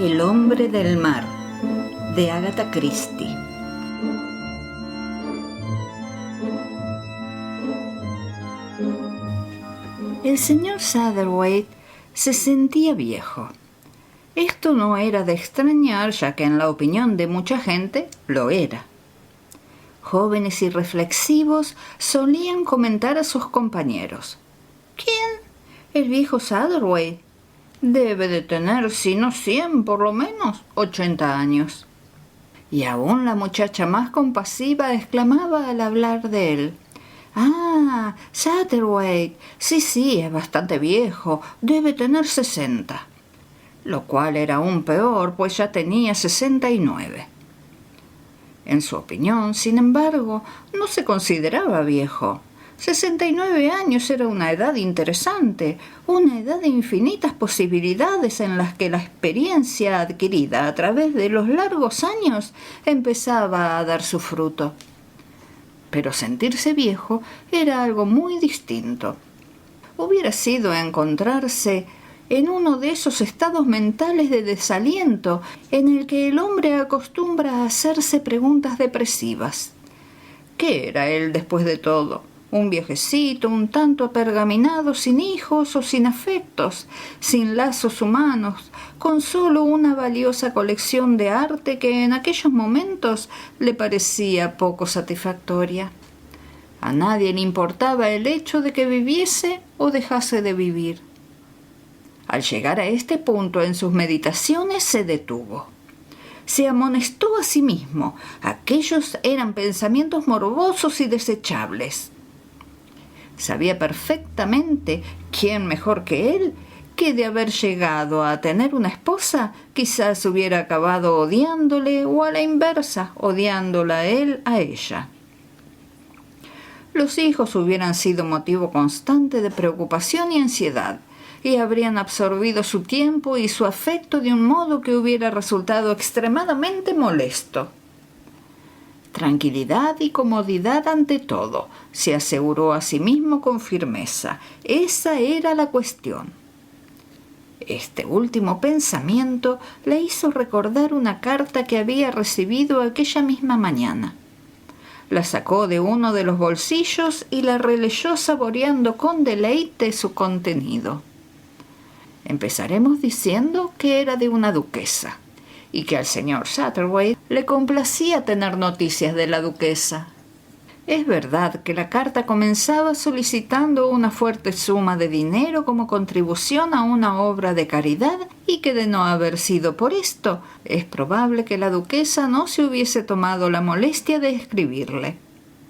El hombre del mar, de Agatha Christie. El señor Satterthwaite se sentía viejo. Esto no era de extrañar, ya que en la opinión de mucha gente lo era. Jóvenes y reflexivos solían comentar a sus compañeros: ¿Quién? El viejo Satterthwaite. Debe de tener, si no 100, por lo menos 80 años. Y aún la muchacha más compasiva exclamaba al hablar de él: «Ah, Satterthwaite, sí, es bastante viejo, debe tener 60». Lo cual era aún peor, pues ya tenía 69. En su opinión, sin embargo, no se consideraba viejo. 69 años era una edad interesante, una edad de infinitas posibilidades en las que la experiencia adquirida a través de los largos años empezaba a dar su fruto. Pero sentirse viejo era algo muy distinto. Hubiera sido encontrarse en uno de esos estados mentales de desaliento en el que el hombre acostumbra a hacerse preguntas depresivas. ¿Qué era él después de todo? Un viejecito un tanto apergaminado, sin hijos o sin afectos, sin lazos humanos, con solo una valiosa colección de arte que en aquellos momentos le parecía poco satisfactoria. A nadie le importaba el hecho de que viviese o dejase de vivir. Al llegar a este punto en sus meditaciones se detuvo. Se amonestó a sí mismo. Aquellos eran pensamientos morbosos y desechables. Sabía perfectamente, quién mejor que él, que de haber llegado a tener una esposa, quizás hubiera acabado odiándole, o a la inversa, odiándola él a ella. Los hijos hubieran sido motivo constante de preocupación y ansiedad, y habrían absorbido su tiempo y su afecto de un modo que hubiera resultado extremadamente molesto. Tranquilidad y comodidad ante todo, se aseguró a sí mismo con firmeza. Esa era la cuestión. Este último pensamiento le hizo recordar una carta que había recibido aquella misma mañana. La sacó de uno de los bolsillos y la releyó saboreando con deleite su contenido. Empezaremos diciendo que era de una duquesa, y que al señor Satterthwaite le complacía tener noticias de la duquesa. Es verdad que la carta comenzaba solicitando una fuerte suma de dinero como contribución a una obra de caridad, y que de no haber sido por esto, es probable que la duquesa no se hubiese tomado la molestia de escribirle.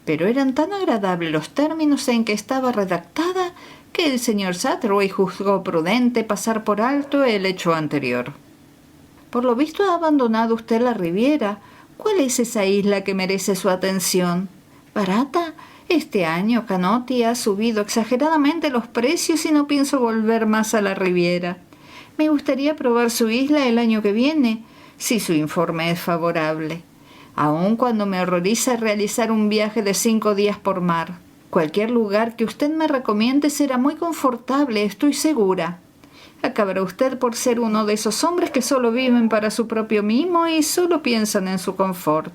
Pero eran tan agradables los términos en que estaba redactada que el señor Satterthwaite juzgó prudente pasar por alto el hecho anterior. Por lo visto ha abandonado usted la Riviera. ¿Cuál es esa isla que merece su atención? ¿Barata? Este año Canotti ha subido exageradamente los precios y no pienso volver más a la Riviera. Me gustaría probar su isla el año que viene, si su informe es favorable, aun cuando me horroriza realizar un viaje de 5 días por mar. Cualquier lugar que usted me recomiende será muy confortable, estoy segura. Acabará usted por ser uno de esos hombres que solo viven para su propio mimo y solo piensan en su confort.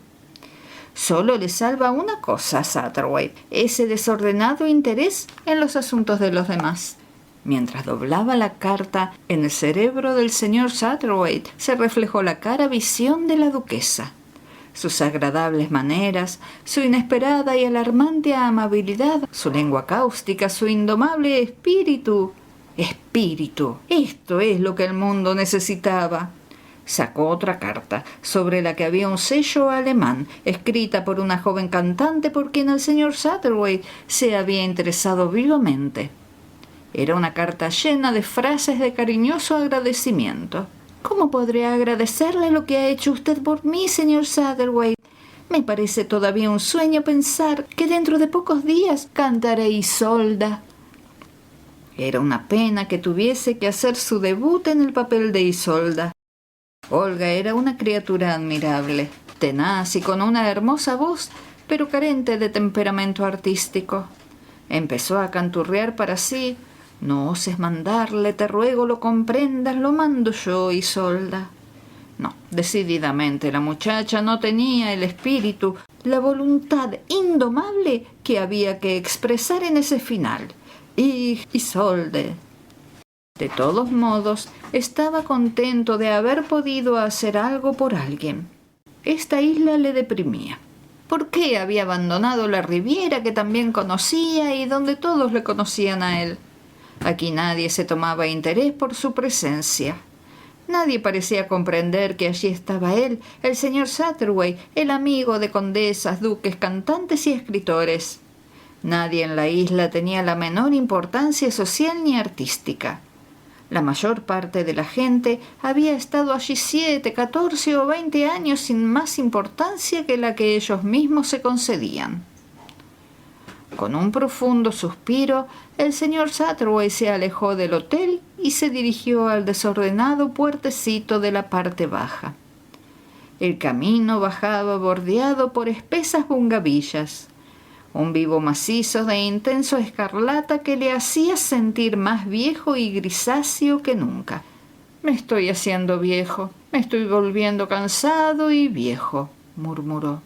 Solo le salva una cosa, Satterthwaite, ese desordenado interés en los asuntos de los demás. Mientras doblaba la carta, en el cerebro del señor Satterthwaite se reflejó la cara visión de la duquesa. Sus agradables maneras, su inesperada y alarmante amabilidad, su lengua cáustica, su indomable espíritu. Espíritu. Esto es lo que el mundo necesitaba. Sacó otra carta, sobre la que había un sello alemán, escrita por una joven cantante por quien el señor Satterthwaite se había interesado vivamente. Era una carta llena de frases de cariñoso agradecimiento. ¿Cómo podré agradecerle lo que ha hecho usted por mí, señor Satterthwaite? Me parece todavía un sueño pensar que dentro de pocos días cantaré Isolda. Era una pena que tuviese que hacer su debut en el papel de Isolda. Olga era una criatura admirable, tenaz y con una hermosa voz, pero carente de temperamento artístico. Empezó a canturrear para sí: «No oses mandarle, te ruego lo comprendas, lo mando yo, Isolda». No, decididamente la muchacha no tenía el espíritu, la voluntad indomable que había que expresar en ese final. Isolde. De todos modos, estaba contento de haber podido hacer algo por alguien. Esta isla le deprimía. ¿Por qué había abandonado la Riviera que también conocía y donde todos le conocían a él? Aquí nadie se tomaba interés por su presencia. Nadie parecía comprender que allí estaba él, el señor Satterway, el amigo de condesas, duques, cantantes y escritores. Nadie en la isla tenía la menor importancia social ni artística. La mayor parte de la gente había estado allí 7, 14 o 20 años sin más importancia que la que ellos mismos se concedían. Con un profundo suspiro, el señor Satterway se alejó del hotel y se dirigió al desordenado puertecito de la parte baja. El camino bajaba bordeado por espesas bungavillas, un vivo macizo de intenso escarlata que le hacía sentir más viejo y grisáceo que nunca. «Me estoy haciendo viejo, me estoy volviendo cansado y viejo», murmuró.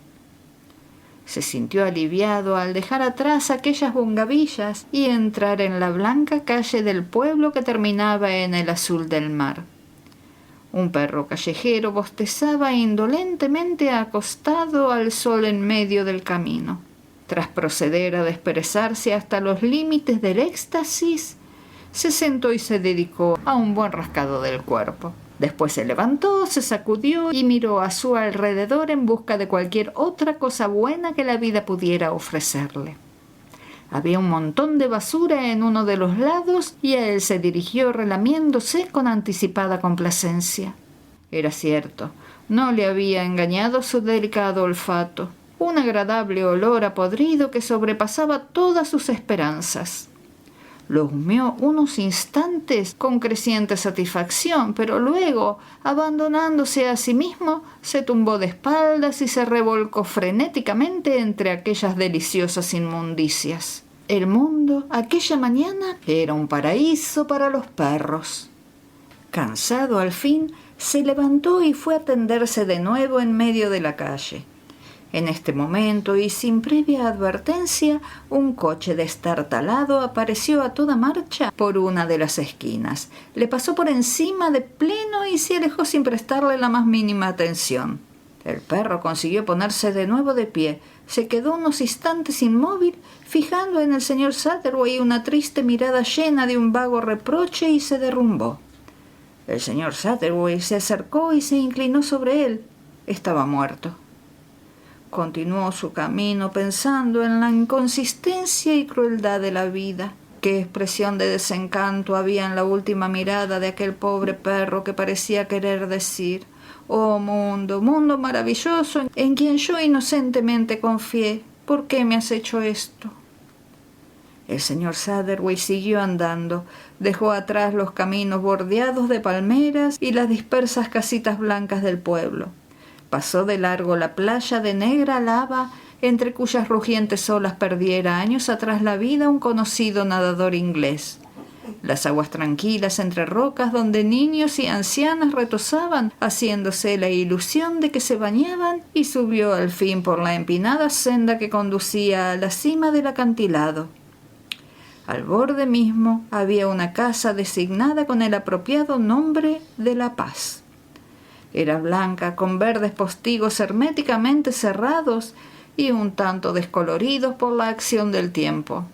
Se sintió aliviado al dejar atrás aquellas bungavillas y entrar en la blanca calle del pueblo que terminaba en el azul del mar. Un perro callejero bostezaba indolentemente acostado al sol en medio del camino. Tras proceder a desperezarse hasta los límites del éxtasis, se sentó y se dedicó a un buen rascado del cuerpo. Después se levantó, se sacudió y miró a su alrededor en busca de cualquier otra cosa buena que la vida pudiera ofrecerle. Había un montón de basura en uno de los lados y a él se dirigió relamiéndose con anticipada complacencia. Era cierto, no le había engañado su delicado olfato. Un agradable olor a podrido que sobrepasaba todas sus esperanzas. Lo humeó unos instantes con creciente satisfacción, pero luego, abandonándose a sí mismo, se tumbó de espaldas y se revolcó frenéticamente entre aquellas deliciosas inmundicias. El mundo, aquella mañana, era un paraíso para los perros. Cansado al fin, se levantó y fue a tenderse de nuevo en medio de la calle. En este momento, y sin previa advertencia, un coche destartalado apareció a toda marcha por una de las esquinas. Le pasó por encima de pleno y se alejó sin prestarle la más mínima atención. El perro consiguió ponerse de nuevo de pie. Se quedó unos instantes inmóvil, fijando en el señor Satterway una triste mirada llena de un vago reproche y se derrumbó. El señor Satterway se acercó y se inclinó sobre él. Estaba muerto. Continuó su camino pensando en la inconsistencia y crueldad de la vida. Qué expresión de desencanto había en la última mirada de aquel pobre perro que parecía querer decir: «Oh mundo, mundo maravilloso en quien yo inocentemente confié, ¿por qué me has hecho esto?». El señor Satterway siguió andando, dejó atrás los caminos bordeados de palmeras y las dispersas casitas blancas del pueblo. Pasó de largo la playa de negra lava, entre cuyas rugientes olas perdiera años atrás la vida un conocido nadador inglés. Las aguas tranquilas entre rocas donde niños y ancianas retozaban, haciéndose la ilusión de que se bañaban, y subió al fin por la empinada senda que conducía a la cima del acantilado. Al borde mismo había una casa designada con el apropiado nombre de La Paz. Era blanca, con verdes postigos herméticamente cerrados y un tanto descoloridos por la acción del tiempo.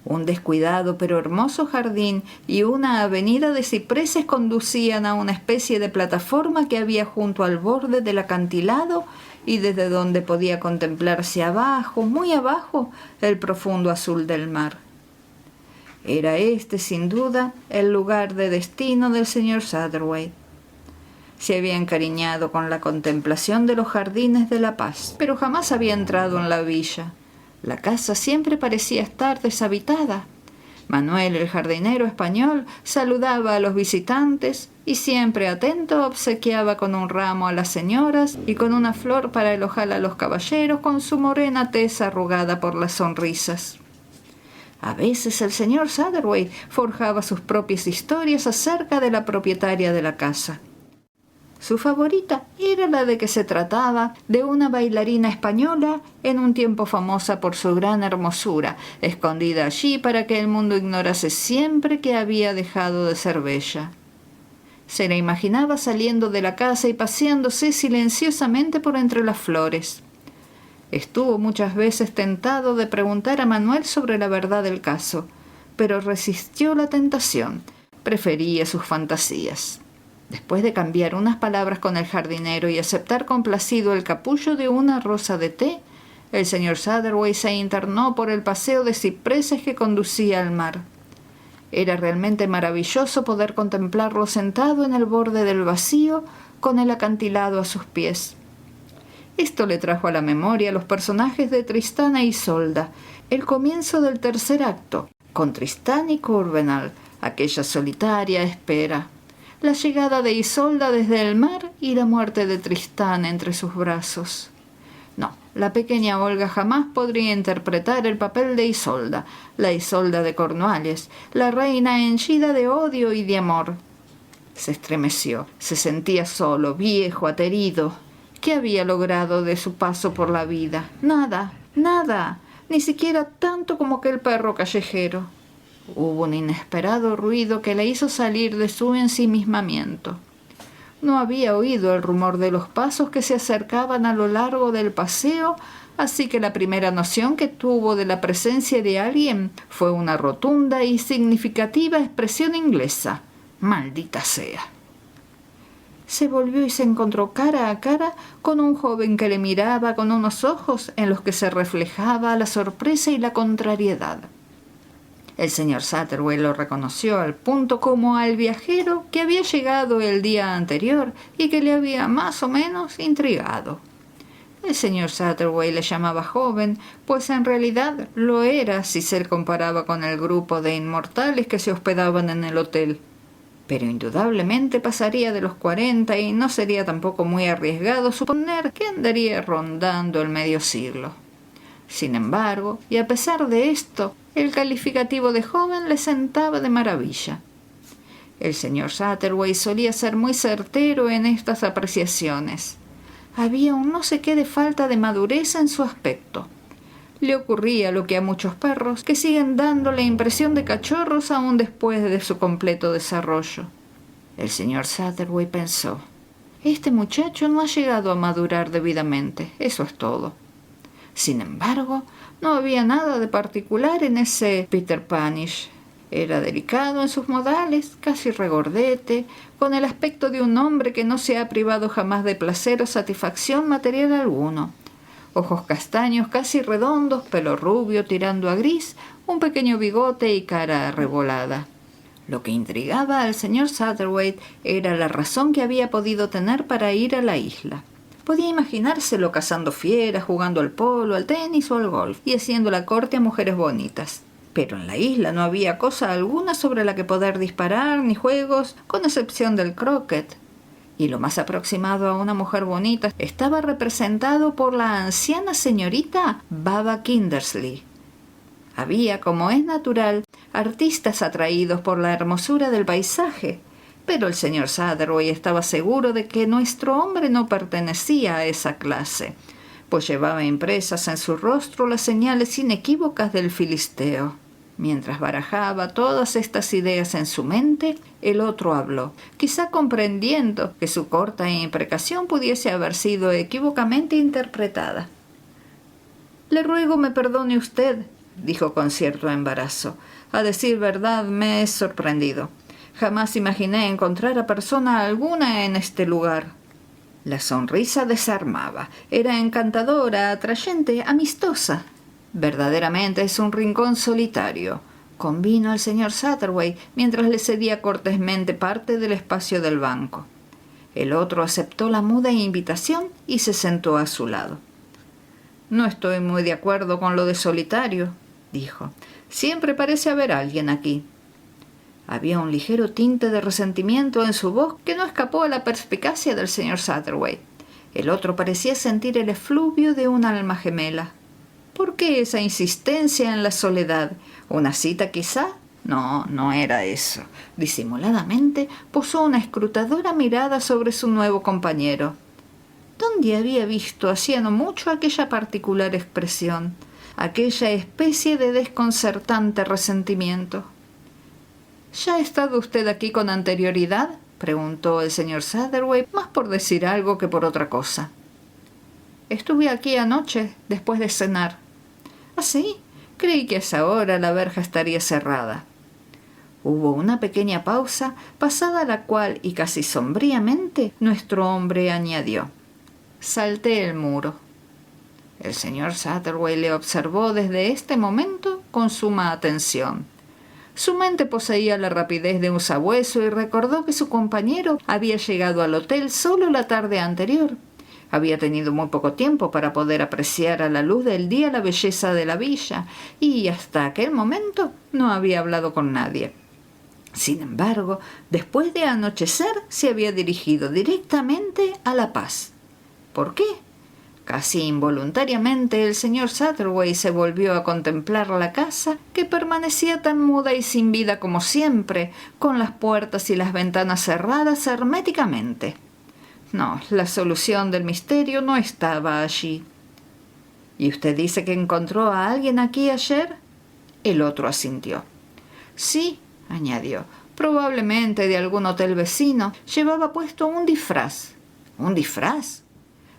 Un descuidado pero hermoso jardín y una avenida de cipreses conducían a una especie de plataforma que había junto al borde del acantilado y desde donde podía contemplarse abajo, muy abajo, el profundo azul del mar. Era este, sin duda, el lugar de destino del señor Satterway. Se había encariñado con la contemplación de los jardines de La Paz, pero jamás había entrado en la villa. La casa siempre parecía estar deshabitada. Manuel, el jardinero español, saludaba a los visitantes y siempre atento obsequiaba con un ramo a las señoras y con una flor para el ojal a los caballeros con su morena tez arrugada por las sonrisas. A veces el señor Satterway forjaba sus propias historias acerca de la propietaria de la casa. Su favorita era la de que se trataba de una bailarina española en un tiempo famosa por su gran hermosura, escondida allí para que el mundo ignorase siempre que había dejado de ser bella. Se la imaginaba saliendo de la casa y paseándose silenciosamente por entre las flores. Estuvo muchas veces tentado de preguntar a Manuel sobre la verdad del caso, pero resistió la tentación. Prefería sus fantasías. Después de cambiar unas palabras con el jardinero y aceptar complacido el capullo de una rosa de té, el señor Satterwhite se internó por el paseo de cipreses que conducía al mar. Era realmente maravilloso poder contemplarlo sentado en el borde del vacío, con el acantilado a sus pies. Esto le trajo a la memoria los personajes de Tristán e Isolda, el comienzo del tercer acto, con Tristán y Courbenal, aquella solitaria espera, la llegada de Isolda desde el mar y la muerte de Tristán entre sus brazos. No, la pequeña Olga jamás podría interpretar el papel de Isolda, la Isolda de Cornualles, la reina henchida de odio y de amor. Se estremeció, se sentía solo, viejo, aterido. ¿Qué había logrado de su paso por la vida? Nada, nada, ni siquiera tanto como aquel perro callejero. Hubo un inesperado ruido que le hizo salir de su ensimismamiento. No había oído el rumor de los pasos que se acercaban a lo largo del paseo, así que la primera noción que tuvo de la presencia de alguien fue una rotunda y significativa expresión inglesa: «Maldita sea». Se volvió y se encontró cara a cara con un joven que le miraba con unos ojos en los que se reflejaba la sorpresa y la contrariedad. El señor Satterwhite lo reconoció al punto como al viajero que había llegado el día anterior y que le había más o menos intrigado. El señor Satterwhite le llamaba joven, pues en realidad lo era si se comparaba con el grupo de inmortales que se hospedaban en el hotel. Pero indudablemente pasaría de los 40 y no sería tampoco muy arriesgado suponer que andaría rondando el medio siglo. Sin embargo, y a pesar de esto, el calificativo de joven le sentaba de maravilla. El señor Satterwhite solía ser muy certero en estas apreciaciones. Había un no sé qué de falta de madurez en su aspecto. Le ocurría lo que a muchos perros, que siguen dando la impresión de cachorros aún después de su completo desarrollo. El señor Satterwhite pensó: este muchacho no ha llegado a madurar debidamente, eso es todo. Sin embargo, no había nada de particular en ese Peter Panish. Era delicado en sus modales, casi regordete, con el aspecto de un hombre que no se ha privado jamás de placer o satisfacción material alguno. Ojos castaños casi redondos, pelo rubio tirando a gris, un pequeño bigote y cara arrebolada. Lo que intrigaba al señor Satterwhite era la razón que había podido tener para ir a la isla. Podía imaginárselo cazando fieras, jugando al polo, al tenis o al golf y haciendo la corte a mujeres bonitas. Pero en la isla no había cosa alguna sobre la que poder disparar, ni juegos, con excepción del croquet. Y lo más aproximado a una mujer bonita estaba representado por la anciana señorita Baba Kindersley. Había, como es natural, artistas atraídos por la hermosura del paisaje, pero el señor Satterwhite estaba seguro de que nuestro hombre no pertenecía a esa clase, pues llevaba impresas en su rostro las señales inequívocas del filisteo. Mientras barajaba todas estas ideas en su mente, el otro habló, quizá comprendiendo que su corta imprecación pudiese haber sido equívocamente interpretada. «Le ruego me perdone usted», dijo con cierto embarazo. «A decir verdad, me he sorprendido. Jamás imaginé encontrar a persona alguna en este lugar». La sonrisa desarmaba. Era encantadora, atrayente, amistosa. «Verdaderamente es un rincón solitario», convino el señor Satterwhite mientras le cedía cortésmente parte del espacio del banco. El otro aceptó la muda invitación y se sentó a su lado. «No estoy muy de acuerdo con lo de solitario», dijo. «Siempre parece haber alguien aquí». Había un ligero tinte de resentimiento en su voz que no escapó a la perspicacia del señor Satterwhite. El otro parecía sentir el efluvio de un alma gemela. ¿Por qué esa insistencia en la soledad? ¿Una cita quizá? No, no era eso. Disimuladamente posó una escrutadora mirada sobre su nuevo compañero. ¿Dónde había visto hacía no mucho aquella particular expresión, aquella especie de desconcertante resentimiento? ¿Ya ha estado usted aquí con anterioridad?, preguntó el señor Satterwhite, más por decir algo que por otra cosa. Estuve aquí anoche, después de cenar. ¿Ah, sí? Creí que a esa hora la verja estaría cerrada. Hubo una pequeña pausa, pasada la cual, y casi sombríamente, nuestro hombre añadió: salté el muro. El señor Satterwhite le observó desde este momento con suma atención. Su mente poseía la rapidez de un sabueso y recordó que su compañero había llegado al hotel solo la tarde anterior. Había tenido muy poco tiempo para poder apreciar a la luz del día la belleza de la villa y hasta aquel momento no había hablado con nadie. Sin embargo, después de anochecer se había dirigido directamente a La Paz. ¿Por qué? Casi involuntariamente el señor Satterwhite se volvió a contemplar la casa, que permanecía tan muda y sin vida como siempre, con las puertas y las ventanas cerradas herméticamente. No, la solución del misterio no estaba allí. ¿Y usted dice que encontró a alguien aquí ayer? El otro asintió. Sí, añadió, probablemente de algún hotel vecino. Llevaba puesto un disfraz. ¿Un disfraz?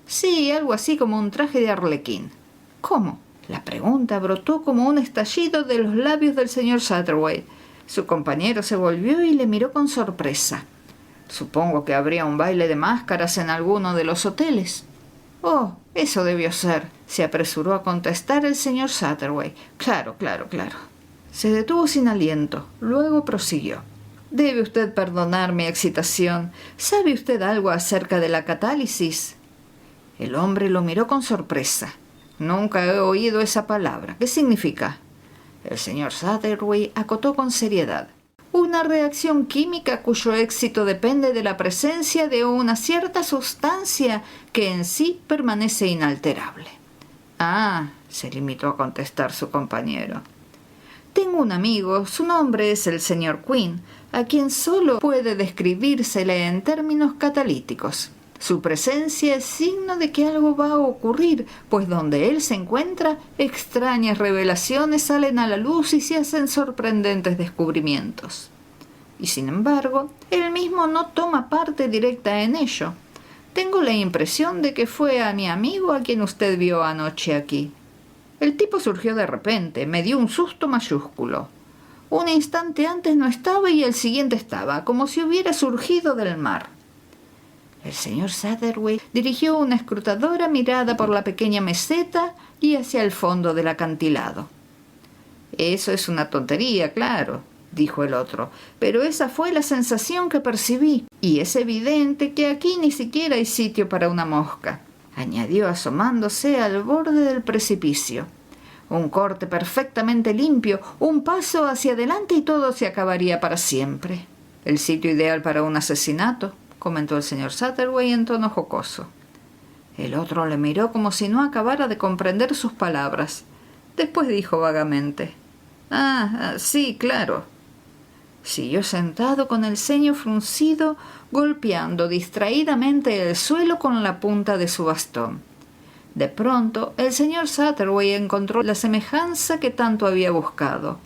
Sí, algo así como un traje de arlequín. ¿Cómo? La pregunta brotó como un estallido de los labios del señor Satterwhite. Su compañero se volvió y le miró con sorpresa. Supongo que habría un baile de máscaras en alguno de los hoteles. Oh, eso debió ser, se apresuró a contestar el señor Satterwhite. Claro. Se detuvo sin aliento, luego prosiguió. Debe usted perdonar mi excitación. ¿Sabe usted algo acerca de la catálisis? El hombre lo miró con sorpresa. Nunca he oído esa palabra. ¿Qué significa? El señor Satterwhite acotó con seriedad. Una reacción química cuyo éxito depende de la presencia de una cierta sustancia que en sí permanece inalterable. Ah, se limitó a contestar su compañero. Tengo un amigo, su nombre es el señor Quinn, a quien solo puede describírsele en términos catalíticos. Su presencia es signo de que algo va a ocurrir, pues donde él se encuentra, extrañas revelaciones salen a la luz y se hacen sorprendentes descubrimientos. Y sin embargo, él mismo no toma parte directa en ello. Tengo la impresión de que fue a mi amigo a quien usted vio anoche aquí. El tipo surgió de repente, me dio un susto mayúsculo. Un instante antes no estaba y el siguiente estaba, como si hubiera surgido del mar. El señor Satterwhite dirigió una escrutadora mirada por la pequeña meseta y hacia el fondo del acantilado. Eso es una tontería, claro, dijo el otro, pero esa fue la sensación que percibí, y es evidente que aquí ni siquiera hay sitio para una mosca, añadió asomándose al borde del precipicio. Un corte perfectamente limpio, un paso hacia adelante y todo se acabaría para siempre. El sitio ideal para un asesinato, comentó el señor Satterwhite en tono jocoso. El otro le miró como si no acabara de comprender sus palabras. Después dijo vagamente: sí, claro. Siguió sentado con el ceño fruncido, golpeando distraídamente el suelo con la punta de su bastón. De pronto, el señor Satterwhite encontró la semejanza que tanto había buscado.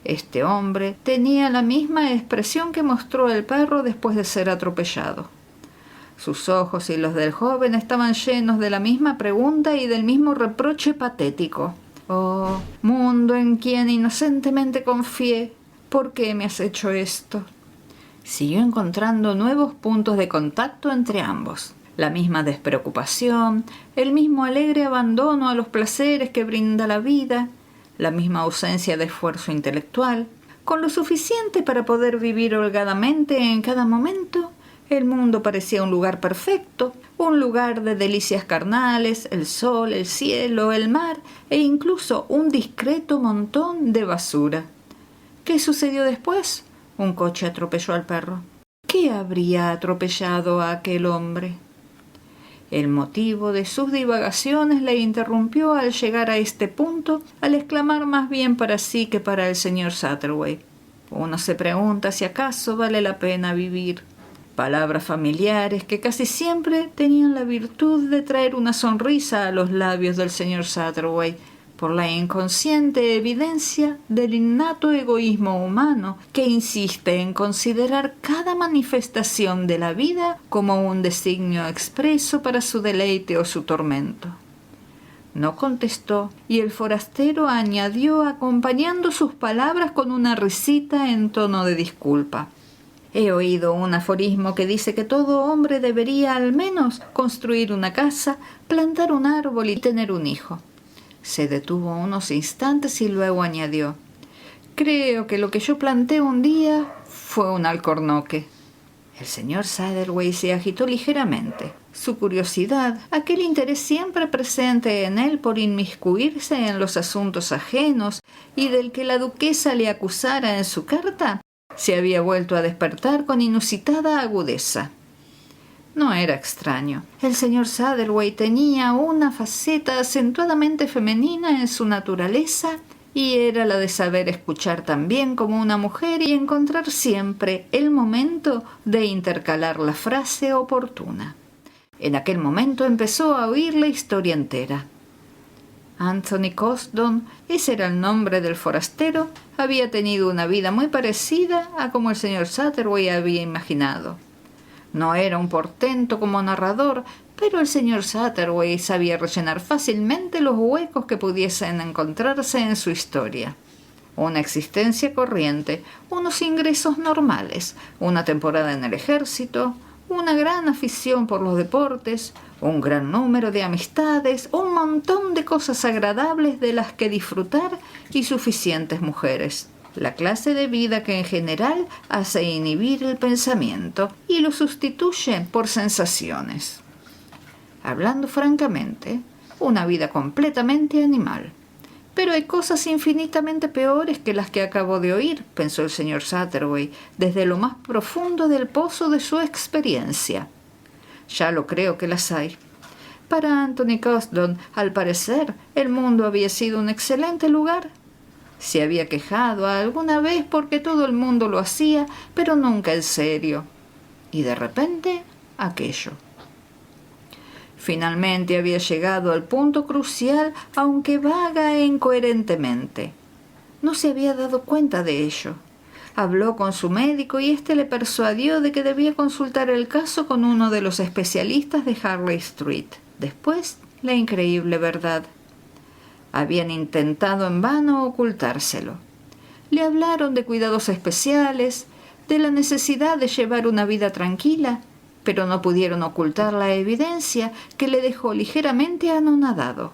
Este hombre tenía la misma expresión que mostró el perro después de ser atropellado. Sus ojos y los del joven estaban llenos de la misma pregunta y del mismo reproche patético. «Oh, mundo en quien inocentemente confié, ¿por qué me has hecho esto?». Siguió encontrando nuevos puntos de contacto entre ambos. La misma despreocupación, el mismo alegre abandono a los placeres que brinda la vida, la misma ausencia de esfuerzo intelectual. Con lo suficiente para poder vivir holgadamente en cada momento, el mundo parecía un lugar perfecto, un lugar de delicias carnales, el sol, el cielo, el mar e incluso un discreto montón de basura. ¿Qué sucedió después? Un coche atropelló al perro. ¿Qué habría atropellado a aquel hombre? El motivo de sus divagaciones le interrumpió al llegar a este punto, al exclamar más bien para sí que para el señor Satterwhite: Uno se pregunta si acaso vale la pena vivir. Palabras familiares que casi siempre tenían la virtud de traer una sonrisa a los labios del señor Satterwhite, por la inconsciente evidencia del innato egoísmo humano que insiste en considerar cada manifestación de la vida como un designio expreso para su deleite o su tormento. No contestó, y el forastero añadió acompañando sus palabras con una risita en tono de disculpa. He oído un aforismo que dice que todo hombre debería al menos construir una casa, plantar un árbol y tener un hijo. Se detuvo unos instantes y luego añadió: creo que lo que yo planté un día fue un alcornoque. El señor Satterwhite se agitó ligeramente. Su curiosidad, aquel interés siempre presente en él por inmiscuirse en los asuntos ajenos y del que la duquesa le acusara en su carta, se había vuelto a despertar con inusitada agudeza. No era extraño. El señor Satterwhite tenía una faceta acentuadamente femenina en su naturaleza y era la de saber escuchar tan bien como una mujer y encontrar siempre el momento de intercalar la frase oportuna. En aquel momento empezó a oír la historia entera. Anthony Coston, ese era el nombre del forastero, había tenido una vida muy parecida a como el señor Satterwhite había imaginado. No era un portento como narrador, pero el señor Satterwhite sabía rellenar fácilmente los huecos que pudiesen encontrarse en su historia. Una existencia corriente, unos ingresos normales, una temporada en el ejército, una gran afición por los deportes, un gran número de amistades, un montón de cosas agradables de las que disfrutar y suficientes mujeres. La clase de vida que en general hace inhibir el pensamiento y lo sustituye por sensaciones. Hablando francamente, una vida completamente animal. Pero hay cosas infinitamente peores que las que acabo de oír, pensó el señor Satterwhite, desde lo más profundo del pozo de su experiencia. Ya lo creo que las hay. Para Anthony Coston, al parecer, el mundo había sido un excelente lugar. Se había quejado alguna vez porque todo el mundo lo hacía, pero nunca en serio. Y de repente, aquello. Finalmente había llegado al punto crucial, aunque vaga e incoherentemente. No se había dado cuenta de ello. Habló con su médico y éste le persuadió de que debía consultar el caso con uno de los especialistas de Harley Street. Después, la increíble verdad. Habían intentado en vano ocultárselo. Le hablaron de cuidados especiales, de la necesidad de llevar una vida tranquila, pero no pudieron ocultar la evidencia que le dejó ligeramente anonadado.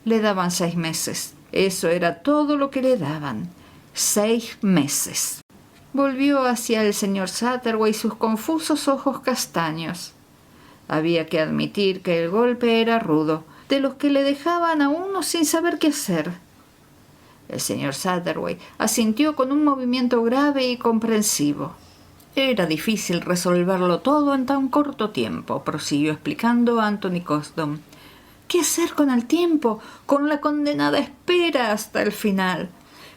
Le daban 6 meses. Eso era todo lo que le daban. 6 meses. Volvió hacia el señor Satterwhite sus confusos ojos castaños. Había que admitir que el golpe era rudo, de los que le dejaban a uno sin saber qué hacer. El señor Satterwhite asintió con un movimiento grave y comprensivo. Era difícil resolverlo todo en tan corto tiempo, prosiguió explicando Anthony Coston. ¿Qué hacer con el tiempo? Con la condenada espera hasta el final.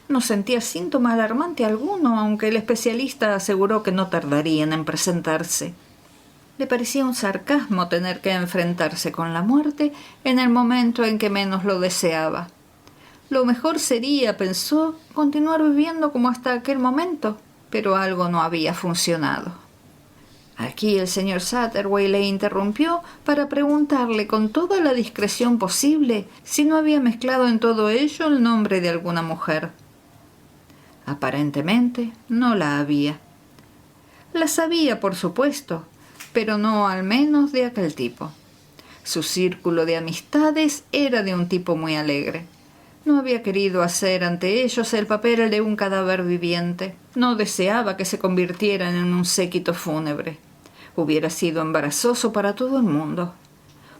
No sentía síntoma alarmante alguno, aunque el especialista aseguró que no tardarían en presentarse. Le parecía un sarcasmo tener que enfrentarse con la muerte en el momento en que menos lo deseaba. Lo mejor sería, pensó, continuar viviendo como hasta aquel momento, pero algo no había funcionado. Aquí el señor Satterwhite le interrumpió para preguntarle con toda la discreción posible si no había mezclado en todo ello el nombre de alguna mujer. Aparentemente no la había. La sabía, por supuesto, pero no al menos de aquel tipo. Su círculo de amistades era de un tipo muy alegre. No había querido hacer ante ellos el papel de un cadáver viviente. No deseaba que se convirtieran en un séquito fúnebre. Hubiera sido embarazoso para todo el mundo.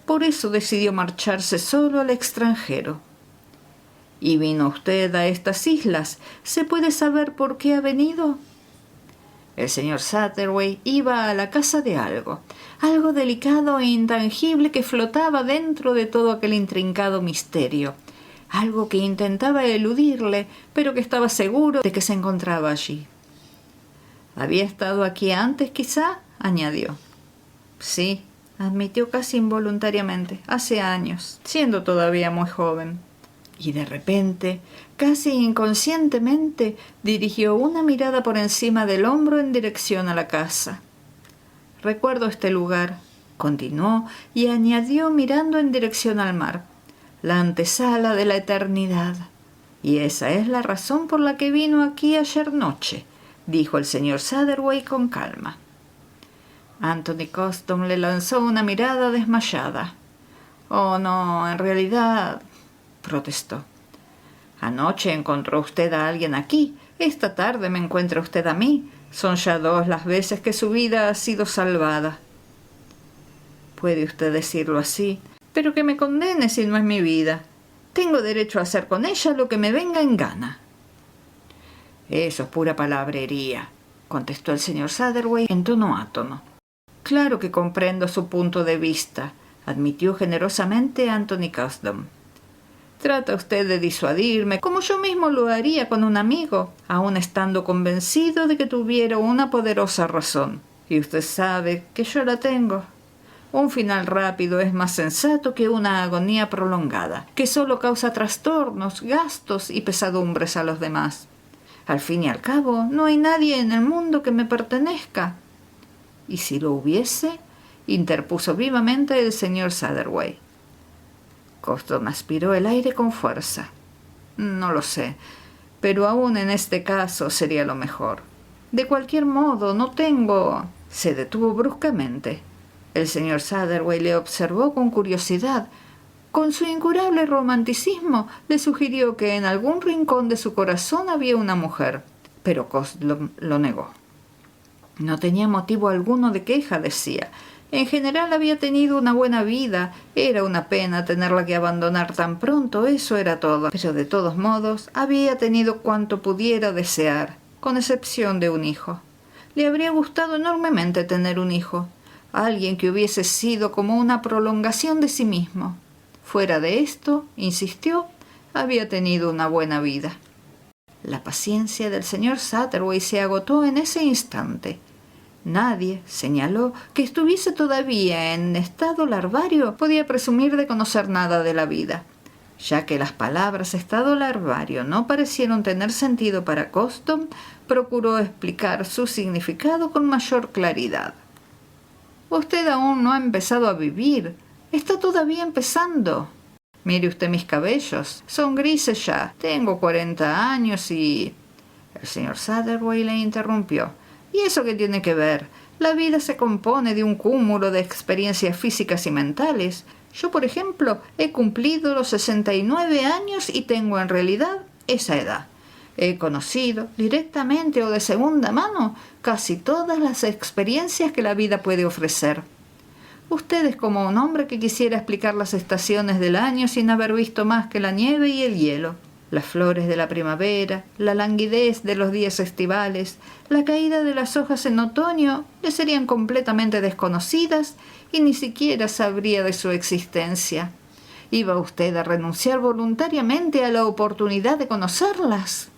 Por eso decidió marcharse solo al extranjero. ¿Y vino usted a estas islas? ¿Se puede saber por qué ha venido? El señor Satterwhite iba a la casa de algo delicado e intangible que flotaba dentro de todo aquel intrincado misterio, algo que intentaba eludirle, pero que estaba seguro de que se encontraba allí. ¿Había estado aquí antes, quizá?, añadió. Sí, admitió casi involuntariamente, hace años, siendo todavía muy joven. Y de repente, casi inconscientemente, dirigió una mirada por encima del hombro en dirección a la casa. Recuerdo este lugar, continuó, y añadió mirando en dirección al mar, la antesala de la eternidad. Y esa es la razón por la que vino aquí ayer noche, dijo el señor Satterwhite con calma. Anthony Coston le lanzó una mirada desmayada. Oh, no, en realidad, protestó. Anoche encontró usted a alguien aquí. Esta tarde me encuentra usted a mí. Son ya 2 las veces que su vida ha sido salvada. Puede usted decirlo así, pero que me condene si no es mi vida. Tengo derecho a hacer con ella lo que me venga en gana. Eso es pura palabrería, contestó el señor Satterwhite en tono átono. Claro que comprendo su punto de vista, admitió generosamente Anthony Coston. Trata usted de disuadirme, como yo mismo lo haría con un amigo, aun estando convencido de que tuviera una poderosa razón. Y usted sabe que yo la tengo. Un final rápido es más sensato que una agonía prolongada, que solo causa trastornos, gastos y pesadumbres a los demás. Al fin y al cabo, no hay nadie en el mundo que me pertenezca. ¿Y si lo hubiese?, interpuso vivamente el señor Satterwhite. Coston aspiró el aire con fuerza. No lo sé, pero aún en este caso sería lo mejor. De cualquier modo, no tengo... Se detuvo bruscamente. El señor Satterwhite le observó con curiosidad. Con su incurable romanticismo le sugirió que en algún rincón de su corazón había una mujer, pero Coston lo negó. No tenía motivo alguno de queja, decía. En general había tenido una buena vida. Era una pena tenerla que abandonar tan pronto, eso era todo. Pero de todos modos había tenido cuanto pudiera desear, con excepción de un hijo. Le habría gustado enormemente tener un hijo, alguien que hubiese sido como una prolongación de sí mismo. Fuera de esto, insistió, había tenido una buena vida. La paciencia del señor Satterwhite se agotó en ese instante. Nadie, señaló, que estuviese todavía en estado larvario podía presumir de conocer nada de la vida, ya que las palabras estado larvario no parecieron tener sentido para Coston, procuró explicar su significado con mayor claridad. Usted aún no ha empezado a vivir, está todavía empezando. Mire usted mis cabellos, son grises ya, tengo 40 años y... El señor Satterwhite le interrumpió. ¿Y eso qué tiene que ver? La vida se compone de un cúmulo de experiencias físicas y mentales. Yo, por ejemplo, he cumplido los 69 años y tengo en realidad esa edad. He conocido, directamente o de segunda mano, casi todas las experiencias que la vida puede ofrecer. Usted es como un hombre que quisiera explicar las estaciones del año sin haber visto más que la nieve y el hielo. Las flores de la primavera, la languidez de los días estivales, la caída de las hojas en otoño le serían completamente desconocidas y ni siquiera sabría de su existencia. ¿Iba usted a renunciar voluntariamente a la oportunidad de conocerlas?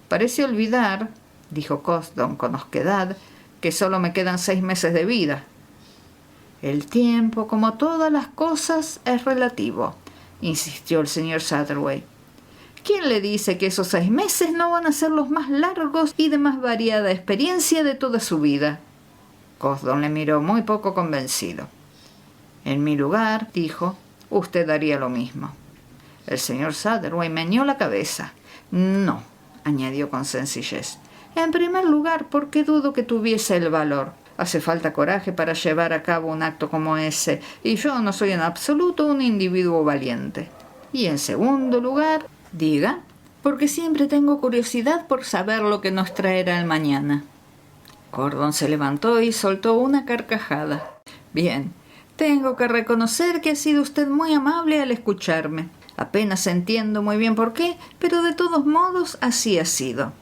Parece olvidar, dijo Coston con osquedad, que solo me quedan 6 meses de vida. El tiempo, como todas las cosas, es relativo, insistió el señor Satterwhite. ¿Quién le dice que esos 6 meses no van a ser los más largos y de más variada experiencia de toda su vida? Coston le miró muy poco convencido. En mi lugar, dijo, usted haría lo mismo. El señor Satterwhite meneó la cabeza. No, añadió con sencillez. En primer lugar, porque dudo que tuviese el valor. Hace falta coraje para llevar a cabo un acto como ese, y yo no soy en absoluto un individuo valiente. Y en segundo lugar... Diga, porque siempre tengo curiosidad por saber lo que nos traerá el mañana. Coston se levantó y soltó una carcajada. Bien, tengo que reconocer que ha sido usted muy amable al escucharme. Apenas entiendo muy bien por qué, pero de todos modos así ha sido.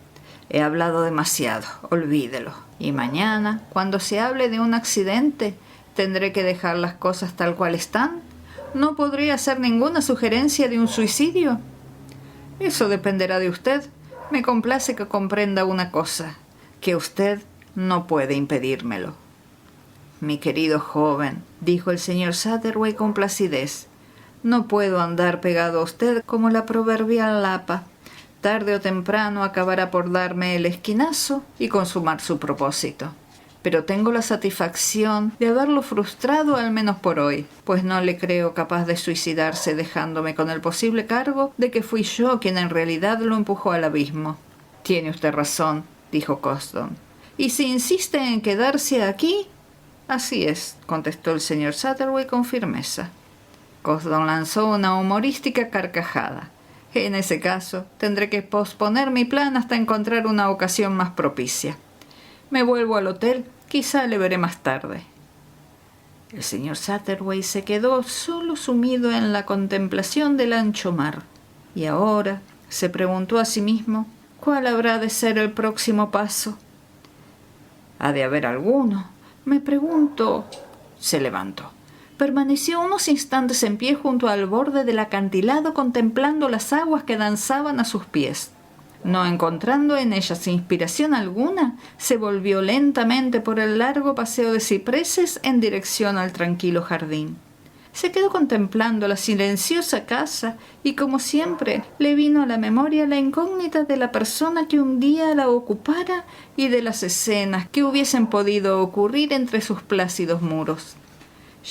He hablado demasiado, olvídelo. Y mañana, cuando se hable de un accidente, ¿tendré que dejar las cosas tal cual están? ¿No podré hacer ninguna sugerencia de un suicidio? Eso dependerá de usted. Me complace que comprenda una cosa, que usted no puede impedírmelo. Mi querido joven, dijo el señor Satterwhite con placidez, no puedo andar pegado a usted como la proverbial lapa. Tarde o temprano acabará por darme el esquinazo y consumar su propósito. Pero tengo la satisfacción de haberlo frustrado al menos por hoy, pues no le creo capaz de suicidarse dejándome con el posible cargo de que fui yo quien en realidad lo empujó al abismo. Tiene usted razón, dijo Coston. ¿Y si insiste en quedarse aquí? Así es, contestó el señor Satterwhite con firmeza. Coston lanzó una humorística carcajada. En ese caso, tendré que posponer mi plan hasta encontrar una ocasión más propicia. Me vuelvo al hotel, quizá le veré más tarde. El señor Satterwhite se quedó solo sumido en la contemplación del ancho mar. Y ahora se preguntó a sí mismo, ¿cuál habrá de ser el próximo paso? Ha de haber alguno. Me pregunto. Se levantó. Permaneció unos instantes en pie junto al borde del acantilado contemplando las aguas que danzaban a sus pies. No encontrando en ellas inspiración alguna, se volvió lentamente por el largo paseo de cipreses en dirección al tranquilo jardín. Se quedó contemplando la silenciosa casa y, como siempre, le vino a la memoria la incógnita de la persona que un día la ocupara y de las escenas que hubiesen podido ocurrir entre sus plácidos muros.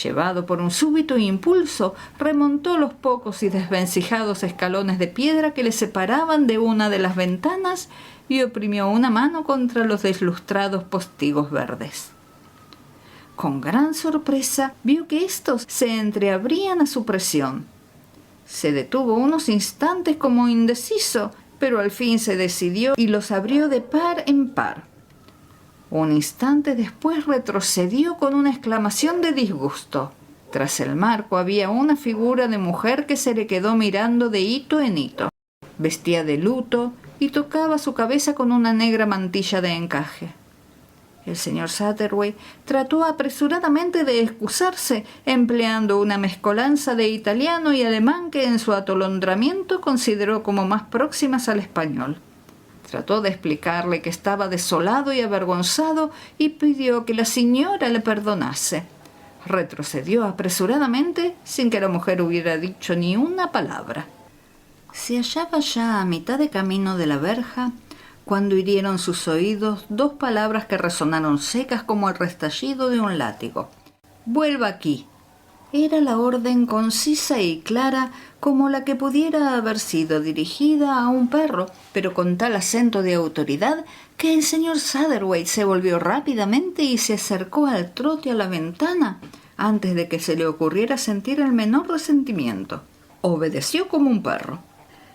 Llevado por un súbito impulso, remontó los pocos y desvencijados escalones de piedra que le separaban de una de las ventanas y oprimió una mano contra los deslustrados postigos verdes. Con gran sorpresa vio que éstos se entreabrían a su presión. Se detuvo unos instantes como indeciso, pero al fin se decidió y los abrió de par en par. Un instante después retrocedió con una exclamación de disgusto. Tras el marco había una figura de mujer que se le quedó mirando de hito en hito. Vestía de luto y tocaba su cabeza con una negra mantilla de encaje. El señor Satterwhite trató apresuradamente de excusarse, empleando una mezcolanza de italiano y alemán que en su atolondramiento consideró como más próximas al español. Trató de explicarle que estaba desolado y avergonzado y pidió que la señora le perdonase. Retrocedió apresuradamente sin que la mujer hubiera dicho ni una palabra. Se hallaba ya a mitad de camino de la verja cuando hirieron sus oídos dos palabras que resonaron secas como el restallido de un látigo. «Vuelva aquí». Era la orden concisa y clara como la que pudiera haber sido dirigida a un perro, pero con tal acento de autoridad que el señor Satterwhite se volvió rápidamente y se acercó al trote a la ventana antes de que se le ocurriera sentir el menor resentimiento. Obedeció como un perro.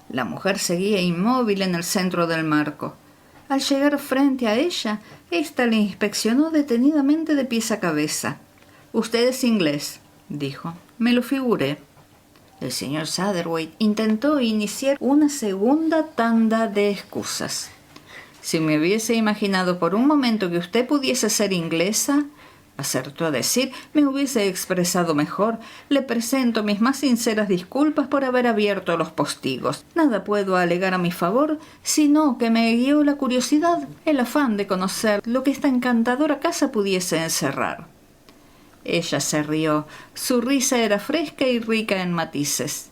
La mujer seguía inmóvil en el centro del marco. Al llegar frente a ella, ésta le inspeccionó detenidamente de pies a cabeza. «Usted es inglés», dijo. «Me lo figuré». El señor Satterwhite intentó iniciar una segunda tanda de excusas. «Si me hubiese imaginado por un momento que usted pudiese ser inglesa», acertó a decir, «me hubiese expresado mejor. Le presento mis más sinceras disculpas por haber abierto los postigos. Nada puedo alegar a mi favor, sino que me guió la curiosidad, el afán de conocer lo que esta encantadora casa pudiese encerrar». Ella se rió. Su risa era fresca y rica en matices.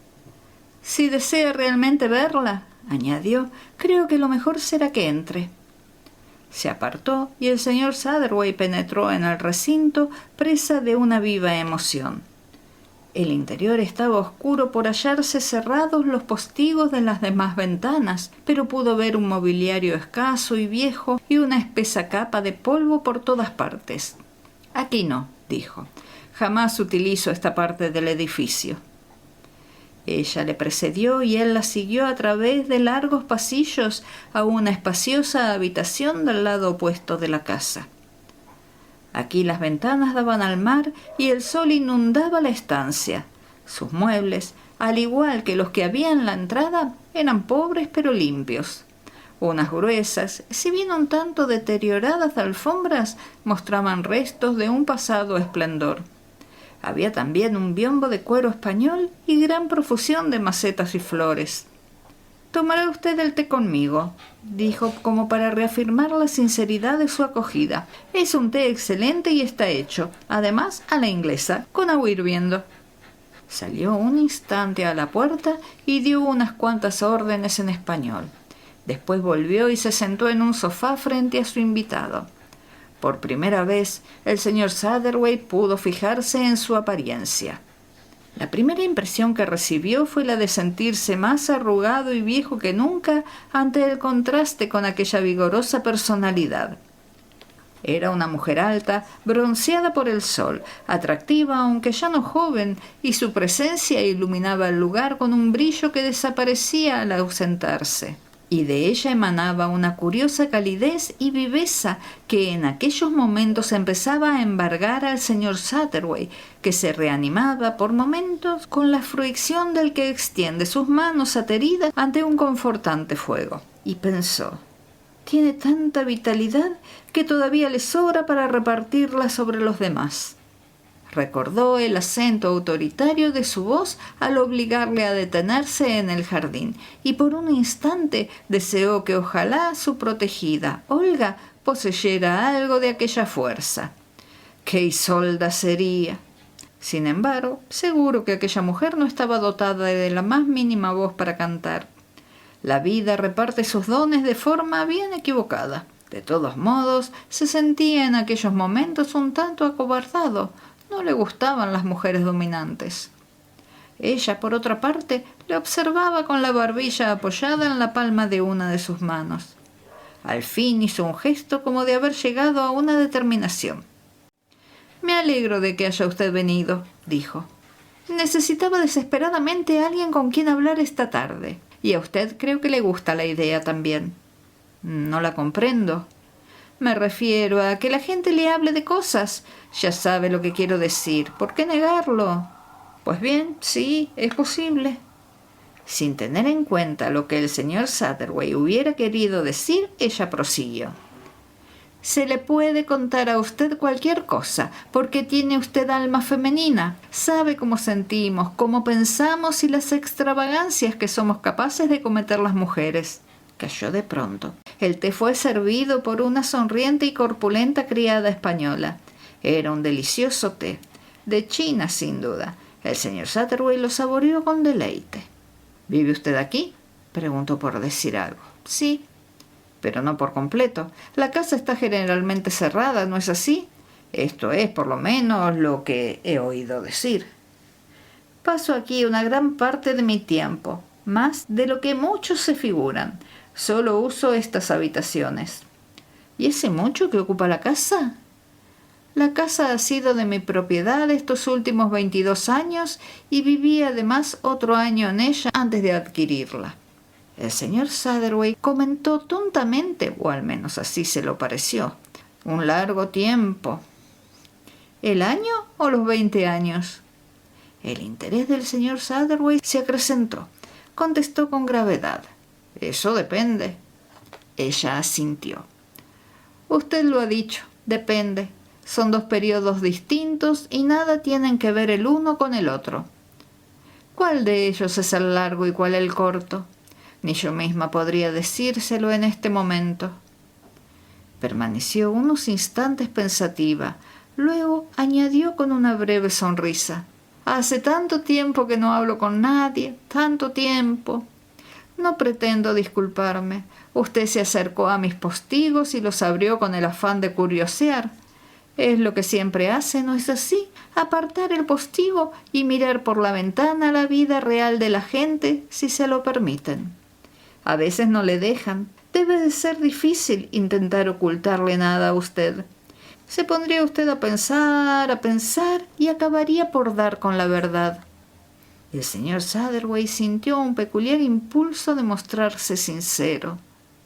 «Si desea realmente verla», añadió, «creo que lo mejor será que entre». Se apartó y el señor Satterwhite penetró en el recinto presa de una viva emoción. El interior estaba oscuro por hallarse cerrados los postigos de las demás ventanas, pero pudo ver un mobiliario escaso y viejo y una espesa capa de polvo por todas partes. «Aquí no», dijo. «Jamás utilizo esta parte del edificio». Ella le precedió y él la siguió a través de largos pasillos a una espaciosa habitación del lado opuesto de la casa. Aquí las ventanas daban al mar y el sol inundaba la estancia. Sus muebles, al igual que los que había en la entrada, eran pobres pero limpios. Unas gruesas, si bien un tanto deterioradas alfombras, mostraban restos de un pasado esplendor. Había también un biombo de cuero español y gran profusión de macetas y flores. «Tomará usted el té conmigo», dijo como para reafirmar la sinceridad de su acogida. «Es un té excelente y está hecho, además a la inglesa, con agua hirviendo». Salió un instante a la puerta y dio unas cuantas órdenes en español. Después volvió y se sentó en un sofá frente a su invitado. Por primera vez, el señor Satterwhite pudo fijarse en su apariencia. La primera impresión que recibió fue la de sentirse más arrugado y viejo que nunca ante el contraste con aquella vigorosa personalidad. Era una mujer alta, bronceada por el sol, atractiva aunque ya no joven, y su presencia iluminaba el lugar con un brillo que desaparecía al ausentarse. Y de ella emanaba una curiosa calidez y viveza que en aquellos momentos empezaba a embargar al señor Satterwhite, que se reanimaba por momentos con la fruición del que extiende sus manos ateridas ante un confortante fuego. Y pensó: tiene tanta vitalidad que todavía le sobra para repartirla sobre los demás. Recordó el acento autoritario de su voz al obligarle a detenerse en el jardín, y por un instante deseó que ojalá su protegida, Olga, poseyera algo de aquella fuerza. ¡Qué Isolda sería! Sin embargo, seguro que aquella mujer no estaba dotada de la más mínima voz para cantar. La vida reparte sus dones de forma bien equivocada. De todos modos, se sentía en aquellos momentos un tanto acobardado. No le gustaban las mujeres dominantes. Ella, por otra parte, le observaba con la barbilla apoyada en la palma de una de sus manos. Al fin hizo un gesto como de haber llegado a una determinación. «Me alegro de que haya usted venido», dijo. «Necesitaba desesperadamente a alguien con quien hablar esta tarde. Y a usted creo que le gusta la idea también». «No la comprendo». «Me refiero a que la gente le hable de cosas. Ya sabe lo que quiero decir. ¿Por qué negarlo?» «Pues bien, sí, es posible». Sin tener en cuenta lo que el señor Satterwhite hubiera querido decir, ella prosiguió. «Se le puede contar a usted cualquier cosa, porque tiene usted alma femenina. Sabe cómo sentimos, cómo pensamos y las extravagancias que somos capaces de cometer las mujeres». Cayó de pronto. El té fue servido por una sonriente y corpulenta criada española. Era un delicioso té, de China sin duda. El señor Satterwhite lo saboreó con deleite. «¿Vive usted aquí?», preguntó por decir algo. «Sí, pero no por completo. La casa está generalmente cerrada, ¿no es así? Esto es, por lo menos, lo que he oído decir». «Paso aquí una gran parte de mi tiempo, más de lo que muchos se figuran. Solo uso estas habitaciones». «¿Y ese mucho que ocupa la casa?» «La casa ha sido de mi propiedad estos últimos 22 años y viví además otro año en ella antes de adquirirla». El señor Satterwhite comentó tontamente, o al menos así se lo pareció. «Un largo tiempo». «¿El año o los 20 años?» El interés del señor Satterwhite se acrecentó. Contestó con gravedad. «Eso depende». Ella asintió. «Usted lo ha dicho, depende. Son dos periodos distintos y nada tienen que ver el uno con el otro». «¿Cuál de ellos es el largo y cuál el corto?» «Ni yo misma podría decírselo en este momento». Permaneció unos instantes pensativa. Luego añadió con una breve sonrisa. «Hace tanto tiempo que no hablo con nadie, tanto tiempo». «No pretendo disculparme. Usted se acercó a mis postigos y los abrió con el afán de curiosear. Es lo que siempre hace, ¿no es así? Apartar el postigo y mirar por la ventana la vida real de la gente, si se lo permiten. A veces no le dejan. Debe de ser difícil intentar ocultarle nada a usted. Se pondría usted a pensar y acabaría por dar con la verdad». El señor Satterwhite sintió un peculiar impulso de mostrarse sincero.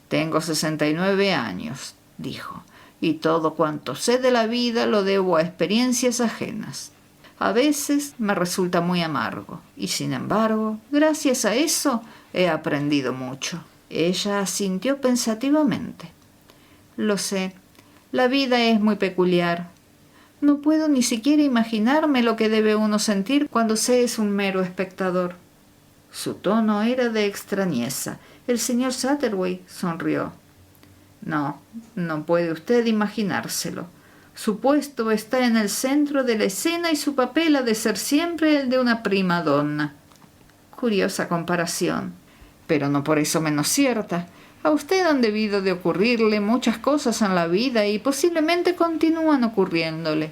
«Tengo 69 años», dijo, «y todo cuanto sé de la vida lo debo a experiencias ajenas. A veces me resulta muy amargo, y sin embargo, gracias a eso, he aprendido mucho». Ella asintió pensativamente. «Lo sé, la vida es muy peculiar. No puedo ni siquiera imaginarme lo que debe uno sentir cuando se es un mero espectador». Su tono era de extrañeza, El señor Satterwhite sonrió. No, no puede usted imaginárselo. Su puesto está en el centro de la escena y su papel ha de ser siempre el de una prima donna. Curiosa comparación, pero no por eso menos cierta. A usted han debido de ocurrirle muchas cosas en la vida y posiblemente continúan ocurriéndole.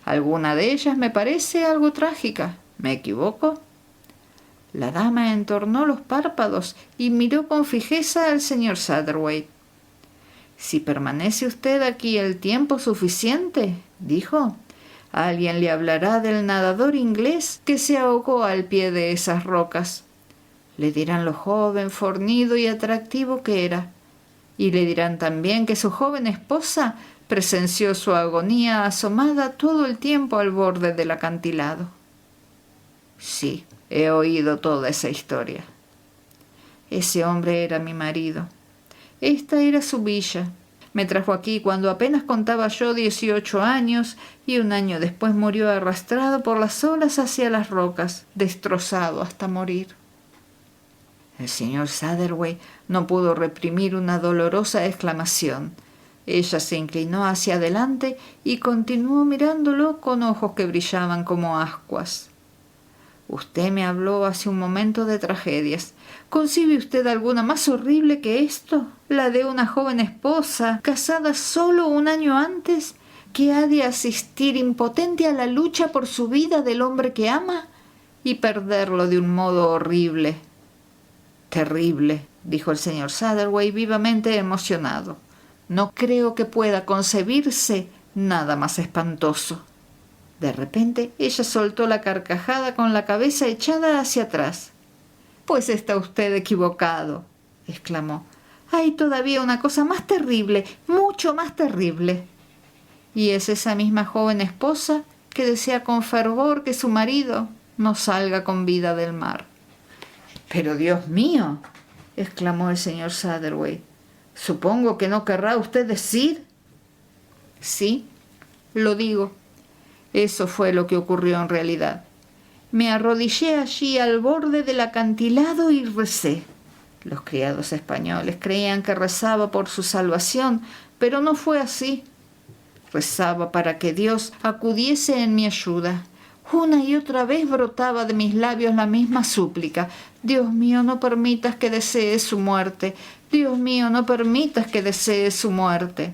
Alguna de ellas me parece algo trágica. ¿Me equivoco? La dama entornó los párpados y miró con fijeza al señor Satterwhite. Si permanece usted aquí el tiempo suficiente, dijo, alguien le hablará del nadador inglés que se ahogó al pie de esas rocas. Le dirán lo joven, fornido y atractivo que era. Y le dirán también que su joven esposa presenció su agonía asomada todo el tiempo al borde del acantilado. Sí, he oído toda esa historia. Ese hombre era mi marido. Esta era su villa. Me trajo aquí cuando apenas contaba yo 18 años y un año después murió arrastrado por las olas hacia las rocas, destrozado hasta morir. El señor Satterwhite no pudo reprimir una dolorosa exclamación. Ella se inclinó hacia adelante y continuó mirándolo con ojos que brillaban como ascuas. Usted me habló hace un momento de tragedias. ¿Concibe usted alguna más horrible que esto? La de una joven esposa, casada solo un año antes, que ha de asistir impotente a la lucha por su vida del hombre que ama y perderlo de un modo horrible. Terrible, dijo el señor Satterwhite vivamente emocionado. No creo que pueda concebirse nada más espantoso. De repente ella soltó la carcajada con la cabeza echada hacia atrás. Pues está usted equivocado, exclamó. Hay todavía una cosa más terrible, mucho más terrible. Y es esa misma joven esposa que desea con fervor que su marido no salga con vida del mar. Pero Dios mío, exclamó el señor Satterwhite, supongo que no querrá usted decir. Sí, lo digo. Eso fue lo que ocurrió en realidad. Me arrodillé allí al borde del acantilado y recé. Los criados españoles creían que rezaba por su salvación, pero no fue así. Rezaba para que Dios acudiese en mi ayuda. Una y otra vez brotaba de mis labios la misma súplica. Dios mío, no permitas que desee su muerte. Dios mío, no permitas que desee su muerte.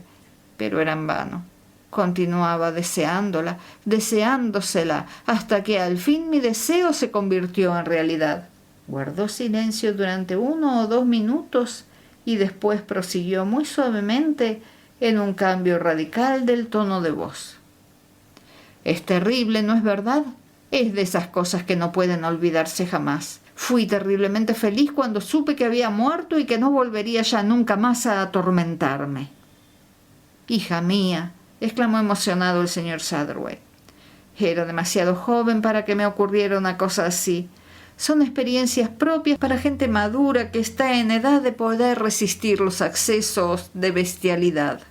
Pero era en vano. Continuaba deseándola, deseándosela, hasta que al fin mi deseo se convirtió en realidad. Guardó silencio durante 1 o 2 minutos y después prosiguió muy suavemente en un cambio radical del tono de voz. Es terrible, ¿no es verdad? Es de esas cosas que no pueden olvidarse jamás. Fui terriblemente feliz cuando supe que había muerto y que no volvería ya nunca más a atormentarme. Hija mía, exclamó emocionado el señor Satterwhite. Era demasiado joven para que me ocurriera una cosa así. Son experiencias propias para gente madura que está en edad de poder resistir los accesos de bestialidad.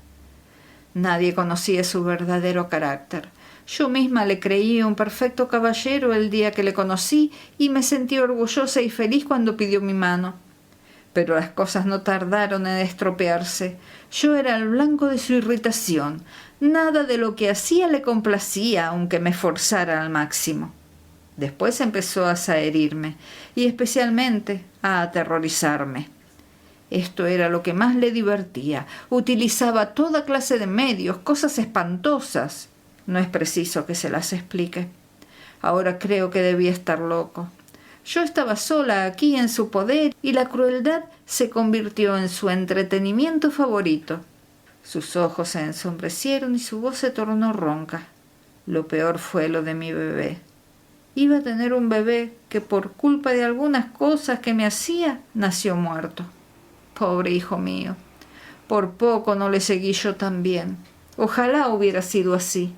Nadie conocía su verdadero carácter. Yo misma le creí un perfecto caballero el día que le conocí y me sentí orgullosa y feliz cuando pidió mi mano. Pero las cosas no tardaron en estropearse. Yo era el blanco de su irritación. Nada de lo que hacía le complacía, aunque me forzara al máximo. Después empezó a zaherirme y especialmente a aterrorizarme. Esto era lo que más le divertía. Utilizaba toda clase de medios, cosas espantosas. No es preciso que se las explique. Ahora creo que debía estar loco. Yo estaba sola aquí en su poder y la crueldad se convirtió en su entretenimiento favorito. Sus ojos se ensombrecieron y su voz se tornó ronca. Lo peor fue lo de mi bebé. Iba a tener un bebé que por culpa de algunas cosas que me hacía, nació muerto. Pobre hijo mío. Por poco no le seguí yo tan bien. Ojalá hubiera sido así.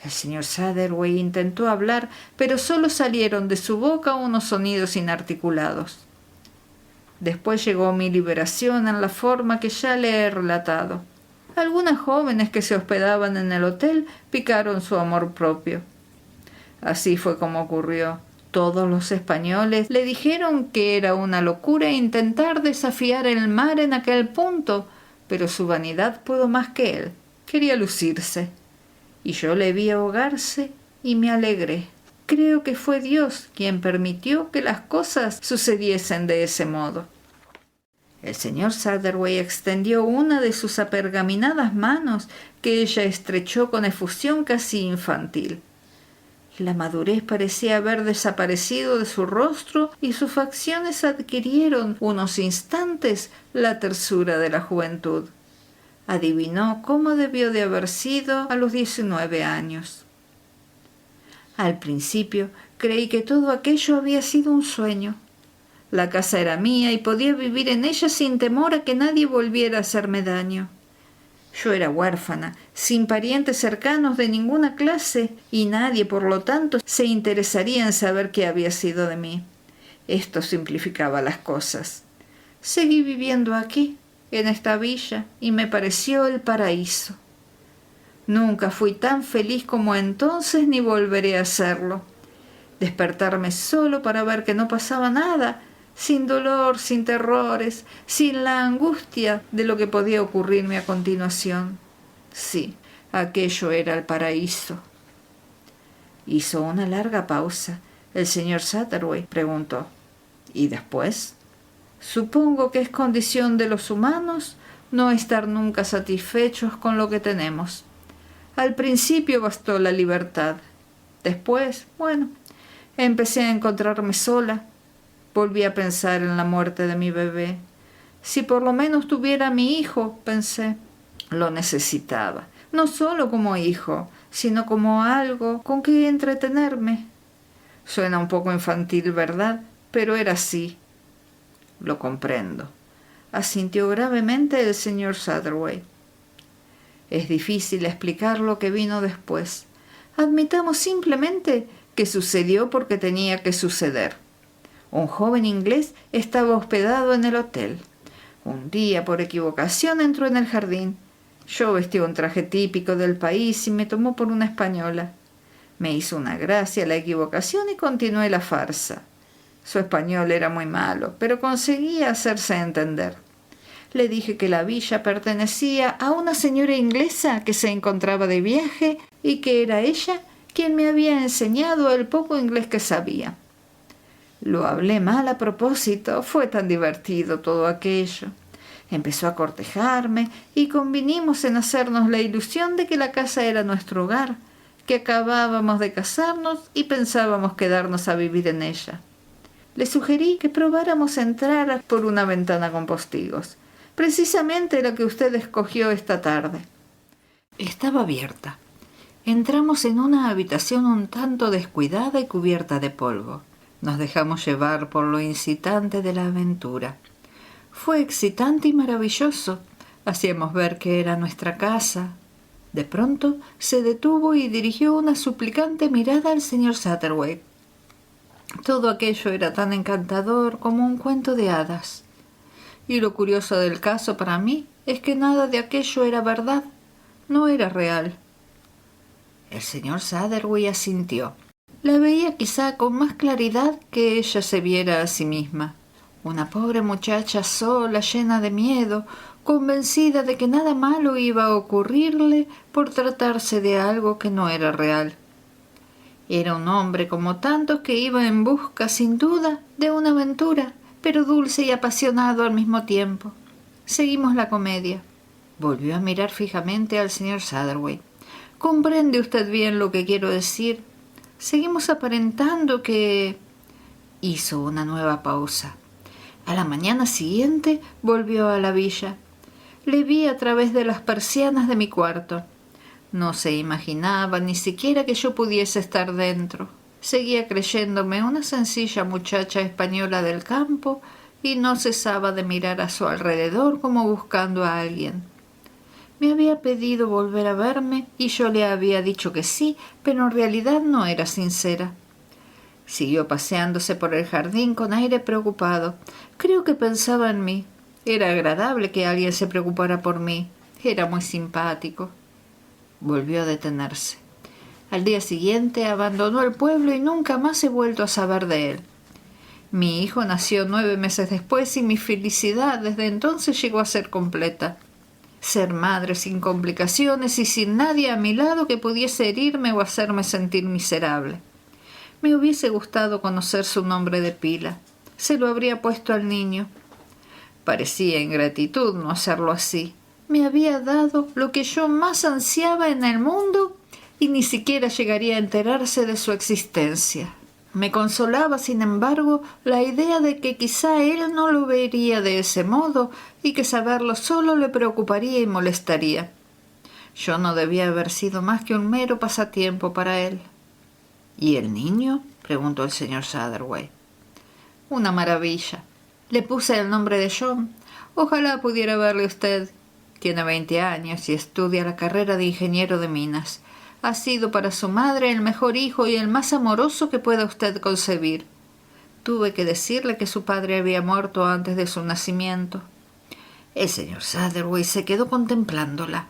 El señor Satterwhite intentó hablar, pero solo salieron de su boca unos sonidos inarticulados. Después llegó mi liberación en la forma que ya le he relatado. Algunas jóvenes que se hospedaban en el hotel picaron su amor propio. Así fue como ocurrió. Todos los españoles le dijeron que era una locura intentar desafiar el mar en aquel punto, pero su vanidad pudo más que él. Quería lucirse. Y yo le vi ahogarse y me alegré. Creo que fue Dios quien permitió que las cosas sucediesen de ese modo. El señor Satterwhite extendió una de sus apergaminadas manos que ella estrechó con efusión casi infantil. La madurez parecía haber desaparecido de su rostro y sus facciones adquirieron unos instantes la tersura de la juventud. Adivinó cómo debió de haber sido a los 19 años. Al principio creí que todo aquello había sido un sueño. La casa era mía y podía vivir en ella sin temor a que nadie volviera a hacerme daño. Yo era huérfana, sin parientes cercanos de ninguna clase, y nadie, por lo tanto, se interesaría en saber qué había sido de mí. Esto simplificaba las cosas. Seguí viviendo aquí, en esta villa, y me pareció el paraíso. Nunca fui tan feliz como entonces ni volveré a serlo. Despertarme solo para ver que no pasaba nada, sin dolor, sin terrores, sin la angustia de lo que podía ocurrirme a continuación. Sí, aquello era el paraíso. Hizo una larga pausa. El señor Satterwhite preguntó: ¿y después? Supongo que es condición de los humanos no estar nunca satisfechos con lo que tenemos. Al principio bastó la libertad. Después, bueno, empecé a encontrarme sola. Volví a pensar en la muerte de mi bebé. Si por lo menos tuviera a mi hijo, pensé. Lo necesitaba, no solo como hijo, sino como algo con que entretenerme. Suena un poco infantil, ¿verdad? Pero era así. Lo comprendo, asintió gravemente el señor Satterwhite. Es difícil explicar lo que vino después. Admitamos simplemente que sucedió porque tenía que suceder. Un joven inglés estaba hospedado en el hotel. Un día, por equivocación, entró en el jardín. Yo vestía un traje típico del país y me tomó por una española. Me hizo una gracia la equivocación y continué la farsa. Su español era muy malo, pero conseguía hacerse entender. Le dije que la villa pertenecía a una señora inglesa que se encontraba de viaje y que era ella quien me había enseñado el poco inglés que sabía. Lo hablé mal a propósito, fue tan divertido todo aquello. Empezó a cortejarme y convinimos en hacernos la ilusión de que la casa era nuestro hogar, que acabábamos de casarnos y pensábamos quedarnos a vivir en ella. Le sugerí que probáramos entrar por una ventana con postigos, precisamente la que usted escogió esta tarde. Estaba abierta. Entramos en una habitación un tanto descuidada y cubierta de polvo. Nos dejamos llevar por lo incitante de la aventura. Fue excitante y maravilloso. Hacíamos ver que era nuestra casa. De pronto se detuvo y dirigió una suplicante mirada al señor Satterwhite. Todo aquello era tan encantador como un cuento de hadas. Y lo curioso del caso para mí es que nada de aquello era verdad, no era real. El señor Satterwhite asintió. La veía quizá con más claridad que ella se viera a sí misma. Una pobre muchacha sola, llena de miedo, convencida de que nada malo iba a ocurrirle por tratarse de algo que no era real. Era un hombre como tantos que iba en busca, sin duda, de una aventura, pero dulce y apasionado al mismo tiempo. Seguimos la comedia. Volvió a mirar fijamente al señor Satterwhite. ¿Comprende usted bien lo que quiero decir? Seguimos aparentando que... Hizo una nueva pausa. A la mañana siguiente volvió a la villa. Le vi a través de las persianas de mi cuarto. No se imaginaba ni siquiera que yo pudiese estar dentro. Seguía creyéndome una sencilla muchacha española del campo y no cesaba de mirar a su alrededor como buscando a alguien. Me había pedido volver a verme y yo le había dicho que sí, pero en realidad no era sincera. Siguió paseándose por el jardín con aire preocupado. Creo que pensaba en mí. Era agradable que alguien se preocupara por mí. Era muy simpático. Volvió a detenerse. Al día siguiente abandonó el pueblo y nunca más he vuelto a saber de él. Mi hijo nació 9 meses después y mi felicidad desde entonces llegó a ser completa. Ser madre sin complicaciones y sin nadie a mi lado que pudiese herirme o hacerme sentir miserable. Me hubiese gustado conocer su nombre de pila. Se lo habría puesto al niño. Parecía ingratitud no hacerlo así. Me había dado lo que yo más ansiaba en el mundo y ni siquiera llegaría a enterarse de su existencia. Me consolaba, sin embargo, la idea de que quizá él no lo vería de ese modo y que saberlo solo le preocuparía y molestaría. Yo no debía haber sido más que un mero pasatiempo para él. ¿Y el niño?, preguntó el señor Satterwhite. Una maravilla. Le puse el nombre de John. Ojalá pudiera verle usted. Tiene 20 años y estudia la carrera de ingeniero de minas. Ha sido para su madre el mejor hijo y el más amoroso que pueda usted concebir. Tuve que decirle que su padre había muerto antes de su nacimiento. El señor Satterwhite se quedó contemplándola.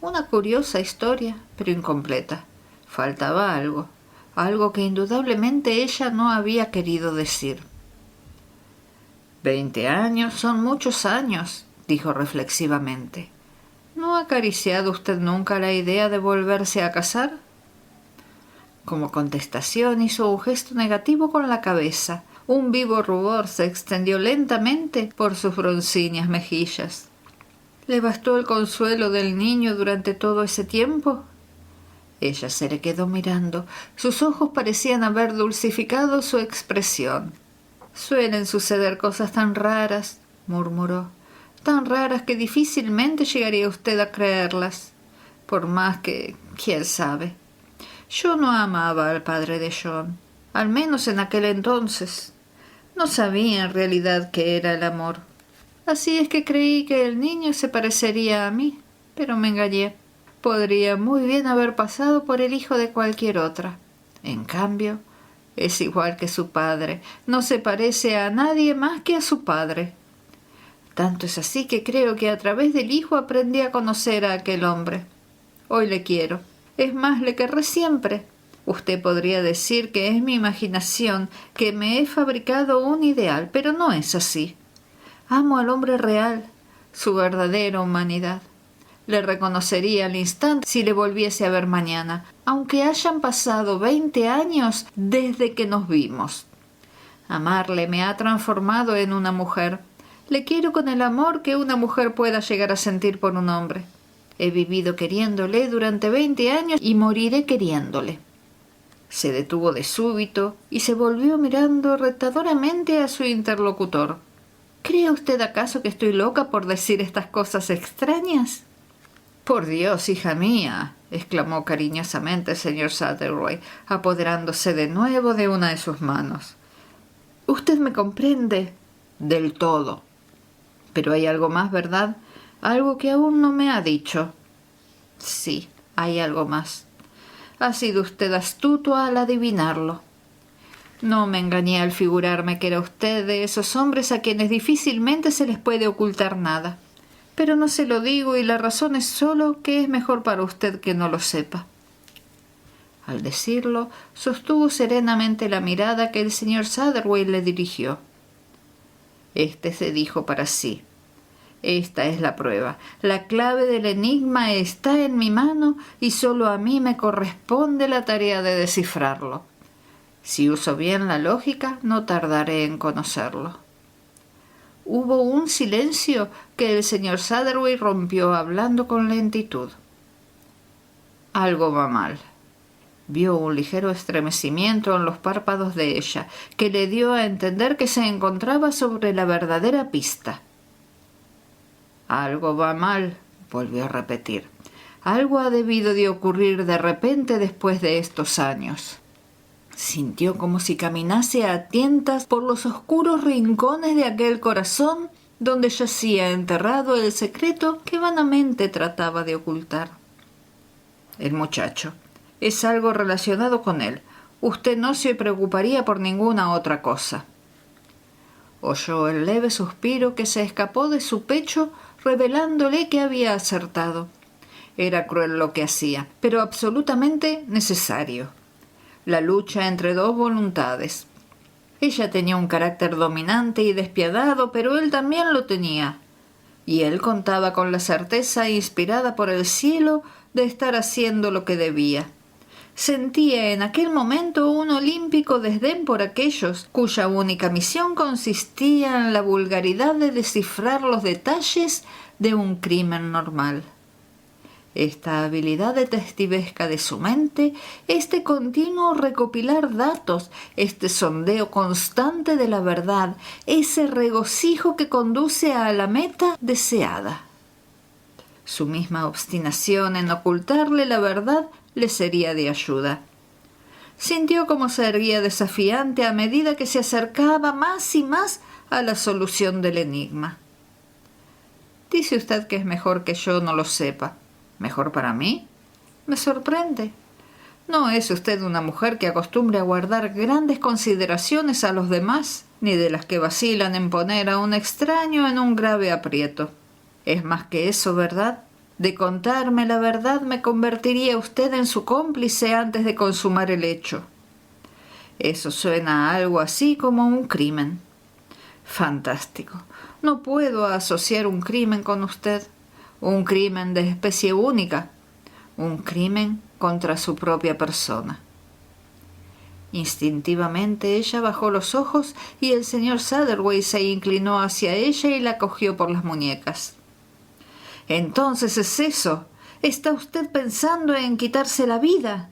Una curiosa historia, pero incompleta. Faltaba algo que indudablemente ella no había querido decir. 20 años son muchos años, dijo reflexivamente. ¿No ha acariciado usted nunca la idea de volverse a casar? Como contestación hizo un gesto negativo con la cabeza. Un vivo rubor se extendió lentamente por sus broncíneas mejillas. ¿Le bastó el consuelo del niño durante todo ese tiempo? Ella se le quedó mirando. Sus ojos parecían haber dulcificado su expresión. Suelen suceder cosas tan raras, murmuró. Tan raras que difícilmente llegaría usted a creerlas. Por más que, quién sabe. Yo no amaba al padre de John, al menos en aquel entonces. No sabía en realidad qué era el amor. Así es que creí que el niño se parecería a mí, pero me engañé. Podría muy bien haber pasado por el hijo de cualquier otra. En cambio, es igual que su padre. No se parece a nadie más que a su padre. Tanto es así que creo que a través del hijo aprendí a conocer a aquel hombre. Hoy le quiero. Es más, le querré siempre. Usted podría decir que es mi imaginación, que me he fabricado un ideal, pero no es así. Amo al hombre real, su verdadera humanidad. Le reconocería al instante si le volviese a ver mañana, aunque hayan pasado 20 años desde que nos vimos. Amarle me ha transformado en una mujer. Le quiero con el amor que una mujer pueda llegar a sentir por un hombre. He vivido queriéndole durante 20 años y moriré queriéndole. Se detuvo de súbito y se volvió mirando retadoramente a su interlocutor. ¿Cree usted acaso que estoy loca por decir estas cosas extrañas? Por Dios, hija mía, exclamó cariñosamente el señor Satterwhite, apoderándose de nuevo de una de sus manos. Usted me comprende del todo. Pero hay algo más, ¿verdad? Algo que aún no me ha dicho. Sí, hay algo más. Ha sido usted astuto al adivinarlo. No me engañé al figurarme que era usted de esos hombres a quienes difícilmente se les puede ocultar nada. Pero no se lo digo y la razón es solo que es mejor para usted que no lo sepa. Al decirlo, sostuvo serenamente la mirada que el señor Satterwhite le dirigió. Este se dijo para sí. Esta es la prueba. La clave del enigma está en mi mano y solo a mí me corresponde la tarea de descifrarlo. Si uso bien la lógica, no tardaré en conocerlo. Hubo un silencio que el señor Satterwhite rompió hablando con lentitud. Algo va mal. Vio un ligero estremecimiento en los párpados de ella, que le dio a entender que se encontraba sobre la verdadera pista. Algo va mal, volvió a repetir. Algo ha debido de ocurrir de repente después de estos años. Sintió como si caminase a tientas por los oscuros rincones de aquel corazón donde yacía enterrado el secreto que vanamente trataba de ocultar. El muchacho. Es algo relacionado con él. Usted no se preocuparía por ninguna otra cosa. Oyó el leve suspiro que se escapó de su pecho revelándole que había acertado. Era cruel lo que hacía, pero absolutamente necesario. La lucha entre dos voluntades. Ella tenía un carácter dominante y despiadado, pero él también lo tenía. Y él contaba con la certeza inspirada por el cielo de estar haciendo lo que debía. Sentía en aquel momento un olímpico desdén por aquellos cuya única misión consistía en la vulgaridad de descifrar los detalles de un crimen normal. Esta habilidad detectivesca de su mente, este continuo recopilar datos, este sondeo constante de la verdad, ese regocijo que conduce a la meta deseada. Su misma obstinación en ocultarle la verdad le sería de ayuda. Sintió como se erguía desafiante a medida que se acercaba más y más a la solución del enigma. Dice usted que es mejor que yo no lo sepa. ¿Mejor para mí? Me sorprende. No es usted una mujer que acostumbre a guardar grandes consideraciones a los demás, ni de las que vacilan en poner a un extraño en un grave aprieto. Es más que eso, ¿verdad? De contarme la verdad me convertiría usted en su cómplice antes de consumar el hecho. Eso suena a algo así como un crimen. Fantástico. No puedo asociar un crimen con usted. Un crimen de especie única. Un crimen contra su propia persona. Instintivamente ella bajó los ojos y el señor Satterwhite se inclinó hacia ella y la cogió por las muñecas. «Entonces es eso. ¿Está usted pensando en quitarse la vida?»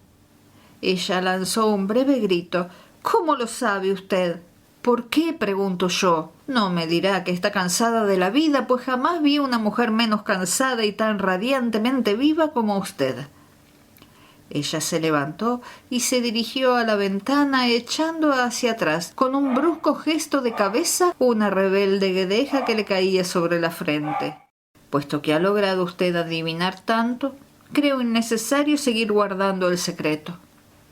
Ella lanzó un breve grito. «¿Cómo lo sabe usted?» «¿Por qué?», pregunto yo. «No me dirá que está cansada de la vida, pues jamás vi una mujer menos cansada y tan radiantemente viva como usted». Ella se levantó y se dirigió a la ventana echando hacia atrás, con un brusco gesto de cabeza, una rebelde guedeja que le caía sobre la frente. «Puesto que ha logrado usted adivinar tanto, creo innecesario seguir guardando el secreto.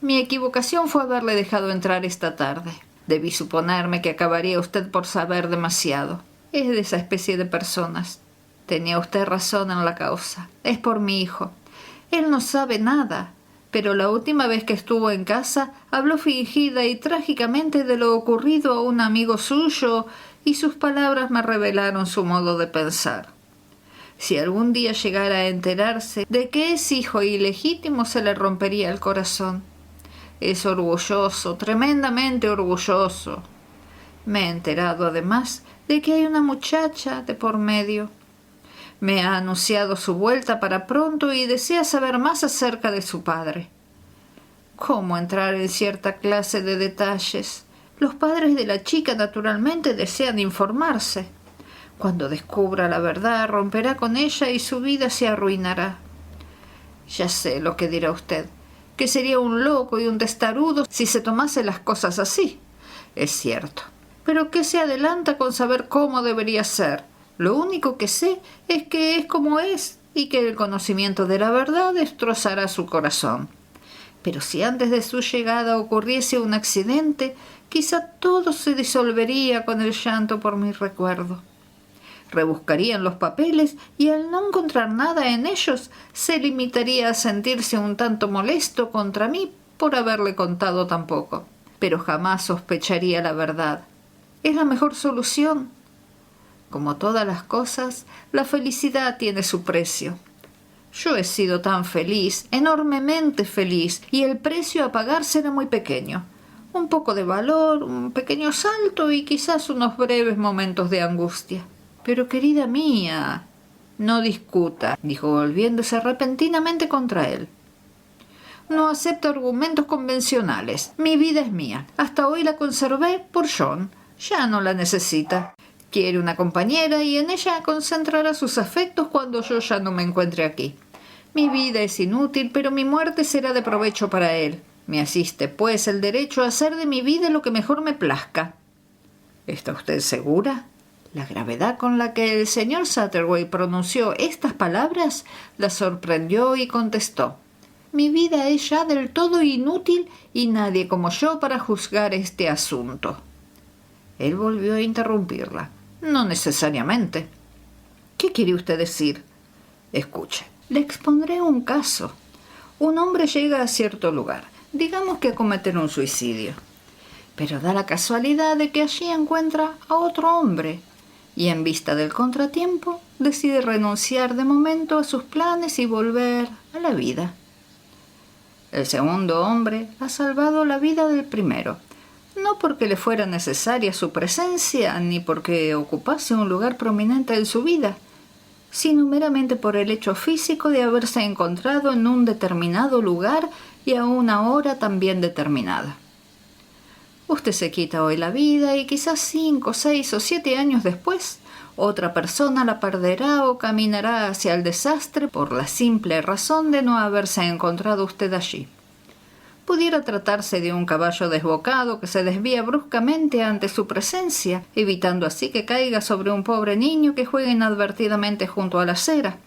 Mi equivocación fue haberle dejado entrar esta tarde. Debí suponerme que acabaría usted por saber demasiado. Es de esa especie de personas. Tenía usted razón en la causa. Es por mi hijo. Él no sabe nada, pero la última vez que estuvo en casa habló fingida y trágicamente de lo ocurrido a un amigo suyo y sus palabras me revelaron su modo de pensar. Si algún día llegara a enterarse de que es hijo ilegítimo, se le rompería el corazón. Es orgulloso, tremendamente orgulloso. Me he enterado, además, de que hay una muchacha de por medio. Me ha anunciado su vuelta para pronto y desea saber más acerca de su padre. ¿Cómo entrar en cierta clase de detalles? Los padres de la chica, naturalmente, desean informarse. Cuando descubra la verdad, romperá con ella y su vida se arruinará. Ya sé lo que dirá usted, que sería un loco y un testarudo si se tomase las cosas así. Es cierto. Pero ¿qué se adelanta con saber cómo debería ser? Lo único que sé es que es como es y que el conocimiento de la verdad destrozará su corazón. Pero si antes de su llegada ocurriese un accidente, quizá todo se disolvería con el llanto por mi recuerdo. Rebuscaría en los papeles y al no encontrar nada en ellos se limitaría a sentirse un tanto molesto contra mí por haberle contado tan poco. Pero jamás sospecharía la verdad. Es la mejor solución. Como todas las cosas, la felicidad tiene su precio. Yo he sido tan feliz, enormemente feliz, y el precio a pagar será muy pequeño. Un poco de valor, un pequeño salto y quizás unos breves momentos de angustia. Pero, querida mía, no discuta, dijo volviéndose repentinamente contra él. No acepto argumentos convencionales. Mi vida es mía. Hasta hoy la conservé por John. Ya no la necesita. Quiere una compañera y en ella concentrará sus afectos cuando yo ya no me encuentre aquí. Mi vida es inútil, pero mi muerte será de provecho para él. Me asiste, pues, el derecho a hacer de mi vida lo que mejor me plazca. ¿Está usted segura? La gravedad con la que el señor Satterwhite pronunció estas palabras la sorprendió y contestó. Mi vida es ya del todo inútil y nadie como yo para juzgar este asunto. Él volvió a interrumpirla. No necesariamente. ¿Qué quiere usted decir? Escuche, Le expondré un caso. Un hombre llega a cierto lugar, digamos que a cometer un suicidio, pero da la casualidad de que allí encuentra a otro hombre y en vista del contratiempo decide renunciar de momento a sus planes y volver a la vida. El segundo hombre ha salvado la vida del primero, no porque le fuera necesaria su presencia ni porque ocupase un lugar prominente en su vida, sino meramente por el hecho físico de haberse encontrado en un determinado lugar y a una hora también determinada. Usted se quita hoy la vida y quizás 5, 6 o 7 años después, otra persona la perderá o caminará hacia el desastre por la simple razón de no haberse encontrado usted allí. Pudiera tratarse de un caballo desbocado que se desvía bruscamente ante su presencia, evitando así que caiga sobre un pobre niño que juega inadvertidamente junto a la acera.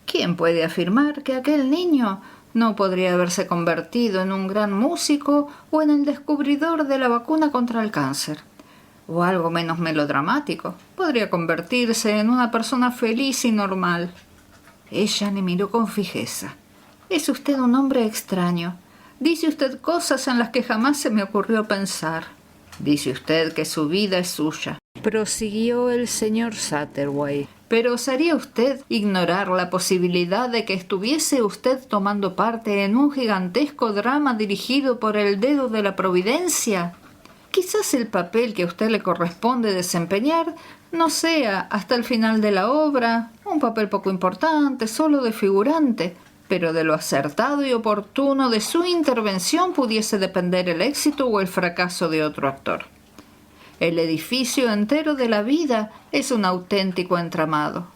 ¿Quién puede afirmar que aquel niño no podría haberse convertido en un gran músico o en el descubridor de la vacuna contra el cáncer? O algo menos melodramático, podría convertirse en una persona feliz y normal. Ella le miró con fijeza. Es usted un hombre extraño. Dice usted cosas en las que jamás se me ocurrió pensar. Dice usted que su vida es suya, prosiguió el señor Satterwhite. Pero ¿osaría usted ignorar la posibilidad de que estuviese usted tomando parte en un gigantesco drama dirigido por el dedo de la providencia? Quizás el papel que a usted le corresponde desempeñar no sea, hasta el final de la obra, un papel poco importante, solo de figurante, pero de lo acertado y oportuno de su intervención pudiese depender el éxito o el fracaso de otro actor. El edificio entero de la vida es un auténtico entramado.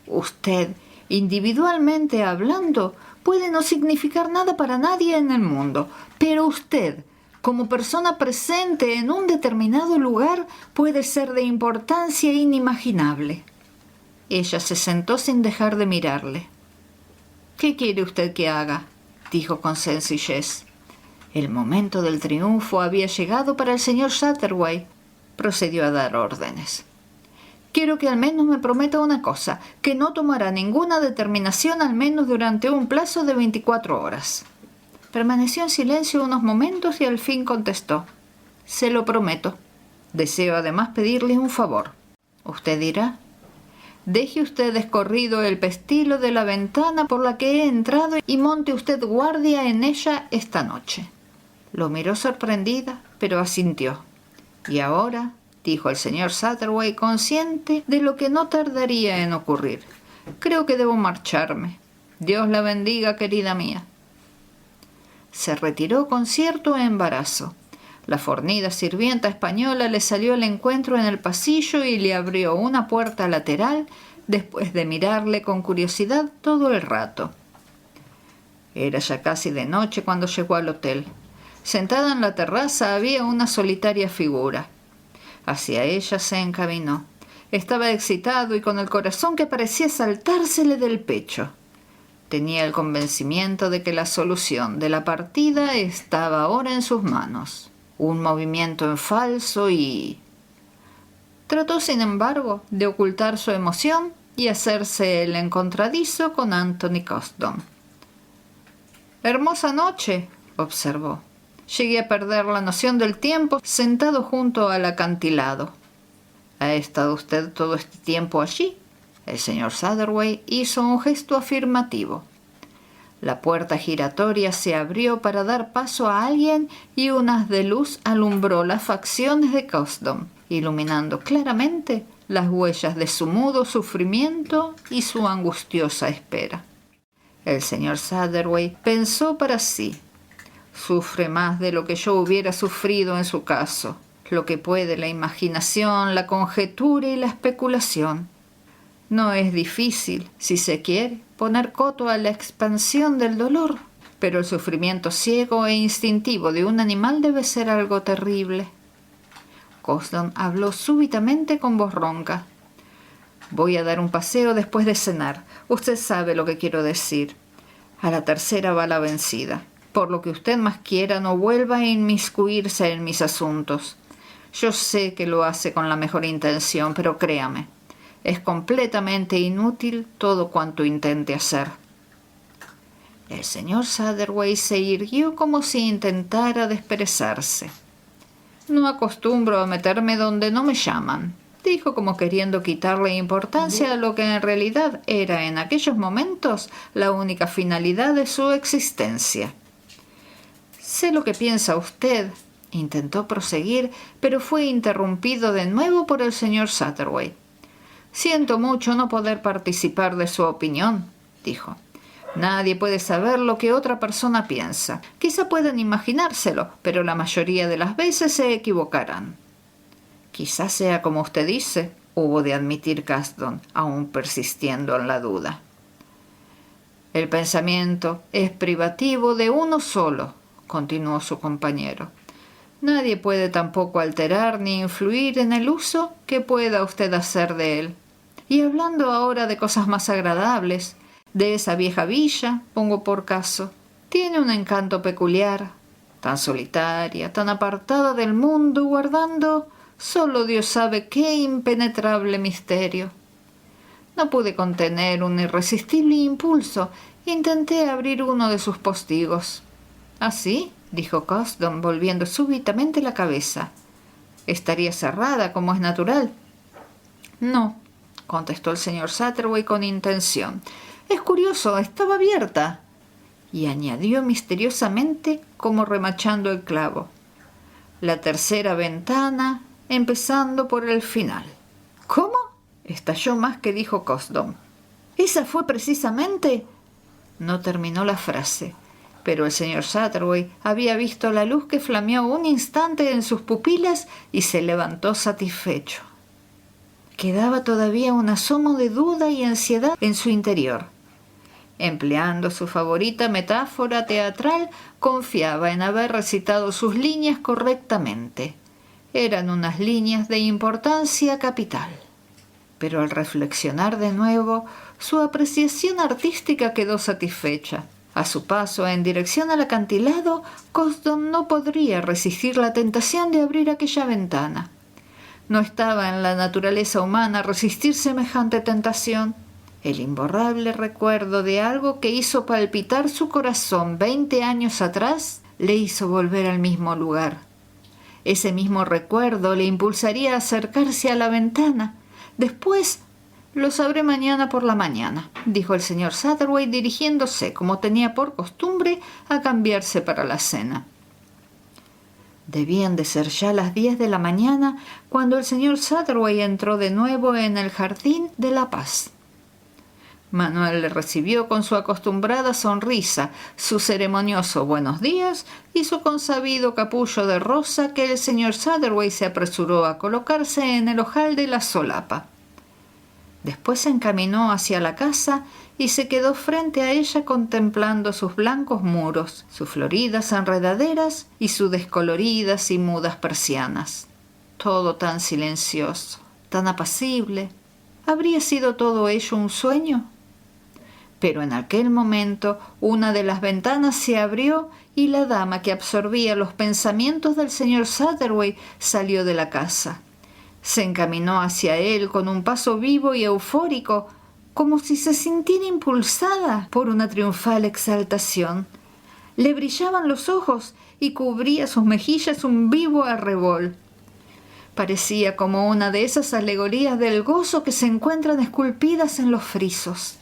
Usted, individualmente hablando, puede no significar nada para nadie en el mundo, pero usted, como persona presente en un determinado lugar, puede ser de importancia inimaginable. Ella se sentó sin dejar de mirarle. «¿Qué quiere usted que haga?», dijo con sencillez. El momento del triunfo había llegado para el señor Satterwhite. Procedió a dar órdenes. «Quiero que al menos me prometa una cosa, que no tomará ninguna determinación al menos durante un plazo de 24 horas». Permaneció en silencio unos momentos y al fin contestó. «Se lo prometo. Deseo además pedirle un favor». «Usted dirá». «Deje usted escorrido el pestilo de la ventana por la que he entrado y monte usted guardia en ella esta noche». Lo miró sorprendida, pero asintió. «Y ahora», dijo el señor Satterwhite, consciente de lo que no tardaría en ocurrir, «creo que debo marcharme. Dios la bendiga, querida mía». Se retiró con cierto embarazo. La fornida sirvienta española le salió al encuentro en el pasillo y le abrió una puerta lateral después de mirarle con curiosidad todo el rato. Era ya casi de noche cuando llegó al hotel. Sentada en la terraza había una solitaria figura. Hacia ella se encaminó. Estaba excitado y con el corazón que parecía saltársele del pecho. Tenía el convencimiento de que la solución de la partida estaba ahora en sus manos. Un movimiento en falso y... Trató, sin embargo, de ocultar su emoción y hacerse el encontradizo con Anthony Coston. «Hermosa noche», observó. «Llegué a perder la noción del tiempo sentado junto al acantilado». «¿Ha estado usted todo este tiempo allí?». El señor Satterwhite hizo un gesto afirmativo. La puerta giratoria se abrió para dar paso a alguien y un haz de luz alumbró las facciones de Coston, iluminando claramente las huellas de su mudo sufrimiento y su angustiosa espera. El señor Satterwhite pensó para sí: «Sufre más de lo que yo hubiera sufrido en su caso, lo que puede la imaginación, la conjetura y la especulación. No es difícil, si se quiere, poner coto a la expansión del dolor, pero el sufrimiento ciego e instintivo de un animal debe ser algo terrible». Coston habló súbitamente con voz ronca. «Voy a dar un paseo después de cenar. Usted sabe lo que quiero decir. A la tercera va la vencida. Por lo que usted más quiera, no vuelva a inmiscuirse en mis asuntos. Yo sé que lo hace con la mejor intención, pero créame, es completamente inútil todo cuanto intente hacer». El señor Satterwhite se irguió como si intentara desperezarse. «No acostumbro a meterme donde no me llaman», dijo como queriendo quitarle importancia a lo que en realidad era en aquellos momentos la única finalidad de su existencia. «Sé lo que piensa usted», intentó proseguir, pero fue interrumpido de nuevo por el señor Satterwhite. «Siento mucho no poder participar de su opinión», dijo. «Nadie puede saber lo que otra persona piensa. Quizá puedan imaginárselo, pero la mayoría de las veces se equivocarán». «Quizá sea como usted dice», hubo de admitir Caston, aún persistiendo en la duda. «El pensamiento es privativo de uno solo», continuó su compañero. «Nadie puede tampoco alterar ni influir en el uso que pueda usted hacer de él. Y hablando ahora de cosas más agradables, de esa vieja villa, pongo por caso, tiene un encanto peculiar, tan solitaria, tan apartada del mundo, guardando solo Dios sabe qué impenetrable misterio. No pude contener un irresistible impulso, intenté abrir uno de sus postigos». «¿Así?», dijo Caston, volviendo súbitamente la cabeza. «Estaría cerrada, como es natural». «No», contestó el señor Satterwhite con intención. «Es curioso, estaba abierta». Y añadió misteriosamente, como remachando el clavo: «La tercera ventana, empezando por el final». «¿Cómo?», estalló más que dijo Caston. «¿Esa fue precisamente...?» No terminó la frase, pero el señor Satterwhite había visto la luz que flameó un instante en sus pupilas y se levantó satisfecho. Quedaba todavía un asomo de duda y ansiedad en su interior. Empleando su favorita metáfora teatral, confiaba en haber recitado sus líneas correctamente. Eran unas líneas de importancia capital. Pero al reflexionar de nuevo, su apreciación artística quedó satisfecha. A su paso en dirección al acantilado, Caston no podría resistir la tentación de abrir aquella ventana. No estaba en la naturaleza humana resistir semejante tentación. El imborrable recuerdo de algo que hizo palpitar su corazón 20 años atrás le hizo volver al mismo lugar. Ese mismo recuerdo le impulsaría a acercarse a la ventana. Después, «Lo sabré mañana por la mañana», dijo el señor Satterwhite, dirigiéndose, como tenía por costumbre, a cambiarse para la cena. Debían de ser ya las 10 de la mañana cuando el señor Satterwhite entró de nuevo en el Jardín de la Paz. Manuel le recibió con su acostumbrada sonrisa, su ceremonioso buenos días y su consabido capullo de rosa que el señor Satterwhite se apresuró a colocarse en el ojal de la solapa. Después se encaminó hacia la casa y se quedó frente a ella contemplando sus blancos muros, sus floridas enredaderas y sus descoloridas y mudas persianas. Todo tan silencioso, tan apacible. ¿Habría sido todo ello un sueño? Pero en aquel momento una de las ventanas se abrió y la dama que absorbía los pensamientos del señor Satterwhite salió de la casa. Se encaminó hacia él con un paso vivo y eufórico, como si se sintiera impulsada por una triunfal exaltación. Le brillaban los ojos y cubría sus mejillas un vivo arrebol. Parecía como una de esas alegorías del gozo que se encuentran esculpidas en los frisos.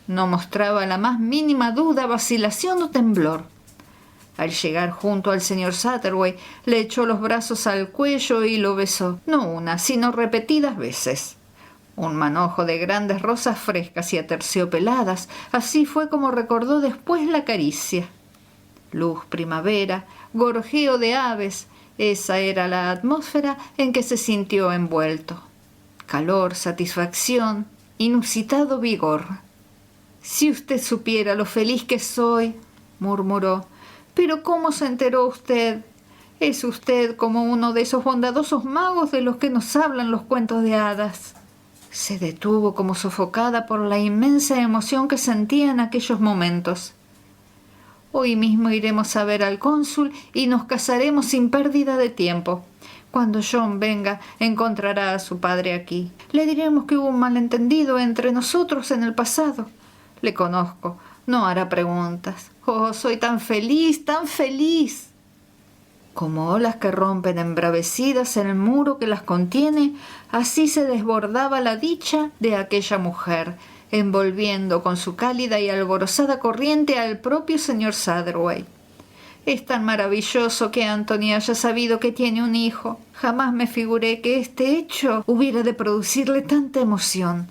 No mostraba la más mínima duda, vacilación o temblor. Al llegar junto al señor Satterwhite, le echó los brazos al cuello y lo besó, no una, sino repetidas veces. Un manojo de grandes rosas frescas y aterciopeladas, así fue como recordó después la caricia. Luz, primavera, gorjeo de aves, esa era la atmósfera en que se sintió envuelto. Calor, satisfacción, inusitado vigor. «Si usted supiera lo feliz que soy», murmuró. «Pero ¿cómo se enteró usted? Es usted como uno de esos bondadosos magos de los que nos hablan los cuentos de hadas». Se detuvo como sofocada por la inmensa emoción que sentía en aquellos momentos. «Hoy mismo iremos a ver al cónsul y nos casaremos sin pérdida de tiempo. Cuando John venga, encontrará a su padre aquí. Le diremos que hubo un malentendido entre nosotros en el pasado. Le conozco. No hará preguntas. Oh, soy tan feliz, tan feliz. Como olas que rompen embravecidas en el muro que las contiene, así se desbordaba la dicha de aquella mujer, envolviendo con su cálida y alborozada corriente al propio señor Satterwhite. Es tan maravilloso que Anthony haya sabido que tiene un hijo. Jamás me figuré que este hecho hubiera de producirle tanta emoción.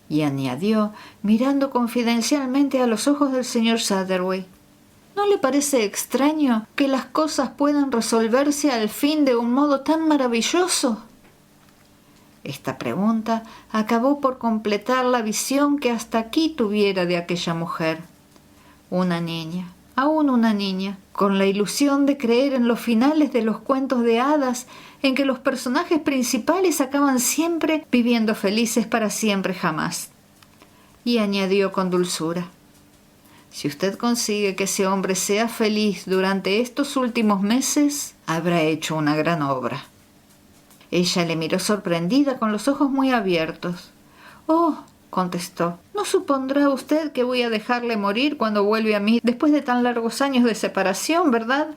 Y añadió, mirando confidencialmente a los ojos del señor Satterwhite: ¿no le parece extraño que las cosas puedan resolverse al fin de un modo tan maravilloso? Esta pregunta acabó por completar la visión que hasta aquí tuviera de aquella mujer. Una niña, aún una niña, con la ilusión de creer en los finales de los cuentos de hadas, en que los personajes principales acaban siempre viviendo felices para siempre jamás. Y añadió con dulzura: si usted consigue que ese hombre sea feliz durante estos últimos meses, habrá hecho una gran obra. Ella le miró sorprendida, con los ojos muy abiertos. «Oh», contestó, «no supondrá usted que voy a dejarle morir cuando vuelve a mí después de tan largos años de separación, ¿verdad?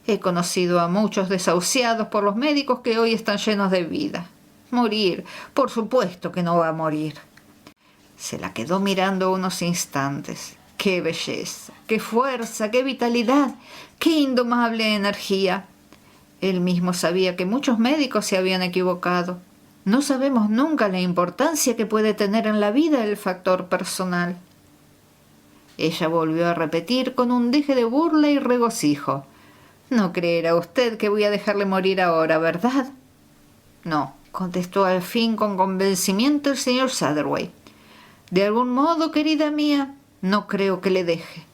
He conocido a muchos desahuciados por los médicos que hoy están llenos de vida. Morir, por supuesto que no va a morir». Se la quedó mirando unos instantes. ¡Qué belleza! ¡Qué fuerza! ¡Qué vitalidad! ¡Qué indomable energía! Él mismo sabía que muchos médicos se habían equivocado. No sabemos nunca la importancia que puede tener en la vida el factor personal. Ella volvió a repetir con un deje de burla y regocijo: «No creerá usted que voy a dejarle morir ahora, ¿verdad?» «No», contestó al fin con convencimiento el señor Satterwhite. «De algún modo, querida mía, no creo que le deje».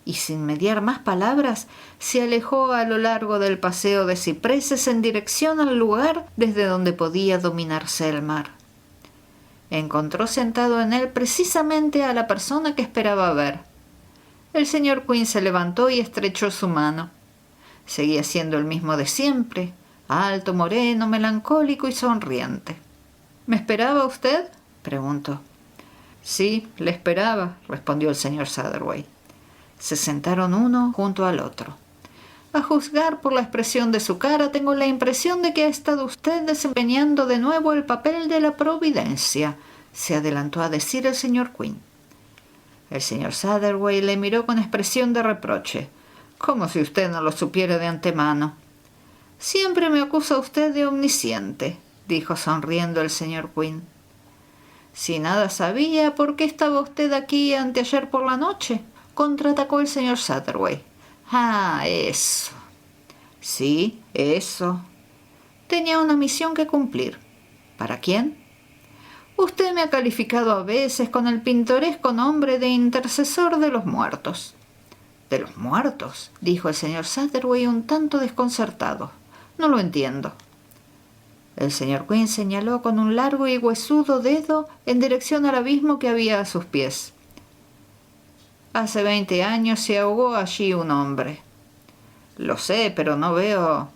Y sin mediar más palabras, se alejó a lo largo del paseo de cipreses en dirección al lugar desde donde podía dominarse el mar. Encontró sentado en él precisamente a la persona que esperaba ver. El señor Quin se levantó y estrechó su mano. Seguía siendo el mismo de siempre, alto, moreno, melancólico y sonriente. «¿Me esperaba usted?», preguntó. «Sí, le esperaba», respondió el señor Satterwhite. Se sentaron uno junto al otro. «A juzgar por la expresión de su cara, tengo la impresión de que ha estado usted desempeñando de nuevo el papel de la providencia», se adelantó a decir el señor Quin. El señor Satterwhite le miró con expresión de reproche. «Como si usted no lo supiera de antemano». «Siempre me acusa usted de omnisciente», dijo sonriendo el señor Quin. «Si nada sabía, ¿por qué estaba usted aquí anteayer por la noche?», contraatacó el señor Satterwhite. «Ah, eso». «Sí, eso». «Tenía una misión que cumplir». «¿Para quién?». «Usted me ha calificado a veces con el pintoresco nombre de intercesor de los muertos». «¿De los muertos?», dijo el señor Satterwhite un tanto desconcertado. «No lo entiendo». El señor Quin señaló con un largo y huesudo dedo en dirección al abismo que había a sus pies. «Hace 20 años se ahogó allí un hombre». «Lo sé, pero no veo».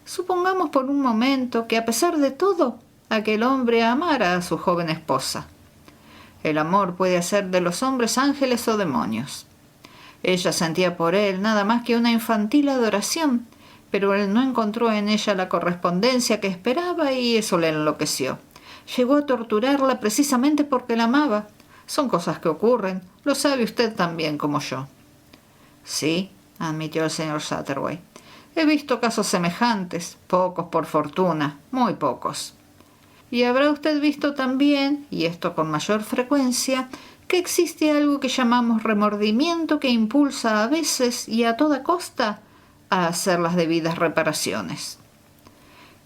«Supongamos por un momento que, a pesar de todo, aquel hombre amara a su joven esposa. El amor puede hacer de los hombres ángeles o demonios. Ella sentía por él nada más que una infantil adoración, pero él no encontró en ella la correspondencia que esperaba y eso le enloqueció. Llegó a torturarla precisamente porque la amaba. Son cosas que ocurren, lo sabe usted tan bien como yo». «Sí», admitió el señor Satterwhite. «He visto casos semejantes, pocos por fortuna, muy pocos». «Y habrá usted visto también, y esto con mayor frecuencia, que existe algo que llamamos remordimiento que impulsa a veces y a toda costa a hacer las debidas reparaciones».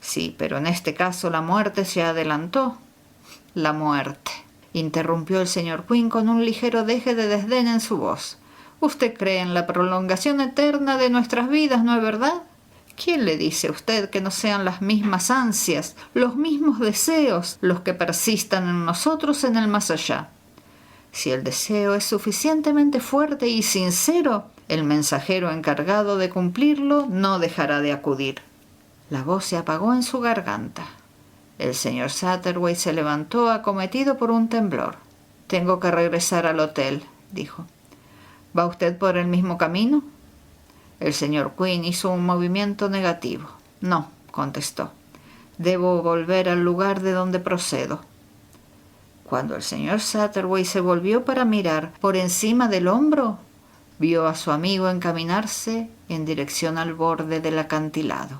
«Sí, pero en este caso la muerte se adelantó». «La muerte», interrumpió el señor Quin con un ligero deje de desdén en su voz. «Usted cree en la prolongación eterna de nuestras vidas, ¿no es verdad? ¿Quién le dice a usted que no sean las mismas ansias, los mismos deseos, los que persistan en nosotros en el más allá? Si el deseo es suficientemente fuerte y sincero, el mensajero encargado de cumplirlo no dejará de acudir». La voz se apagó en su garganta. El señor Satterwhite se levantó acometido por un temblor. «Tengo que regresar al hotel», dijo. ¿Va usted por el mismo camino? El señor Quinn hizo un movimiento negativo. No, contestó. Debo volver al lugar de donde procedo. Cuando el señor Satterwhite se volvió para mirar por encima del hombro, vio a su amigo encaminarse en dirección al borde del acantilado.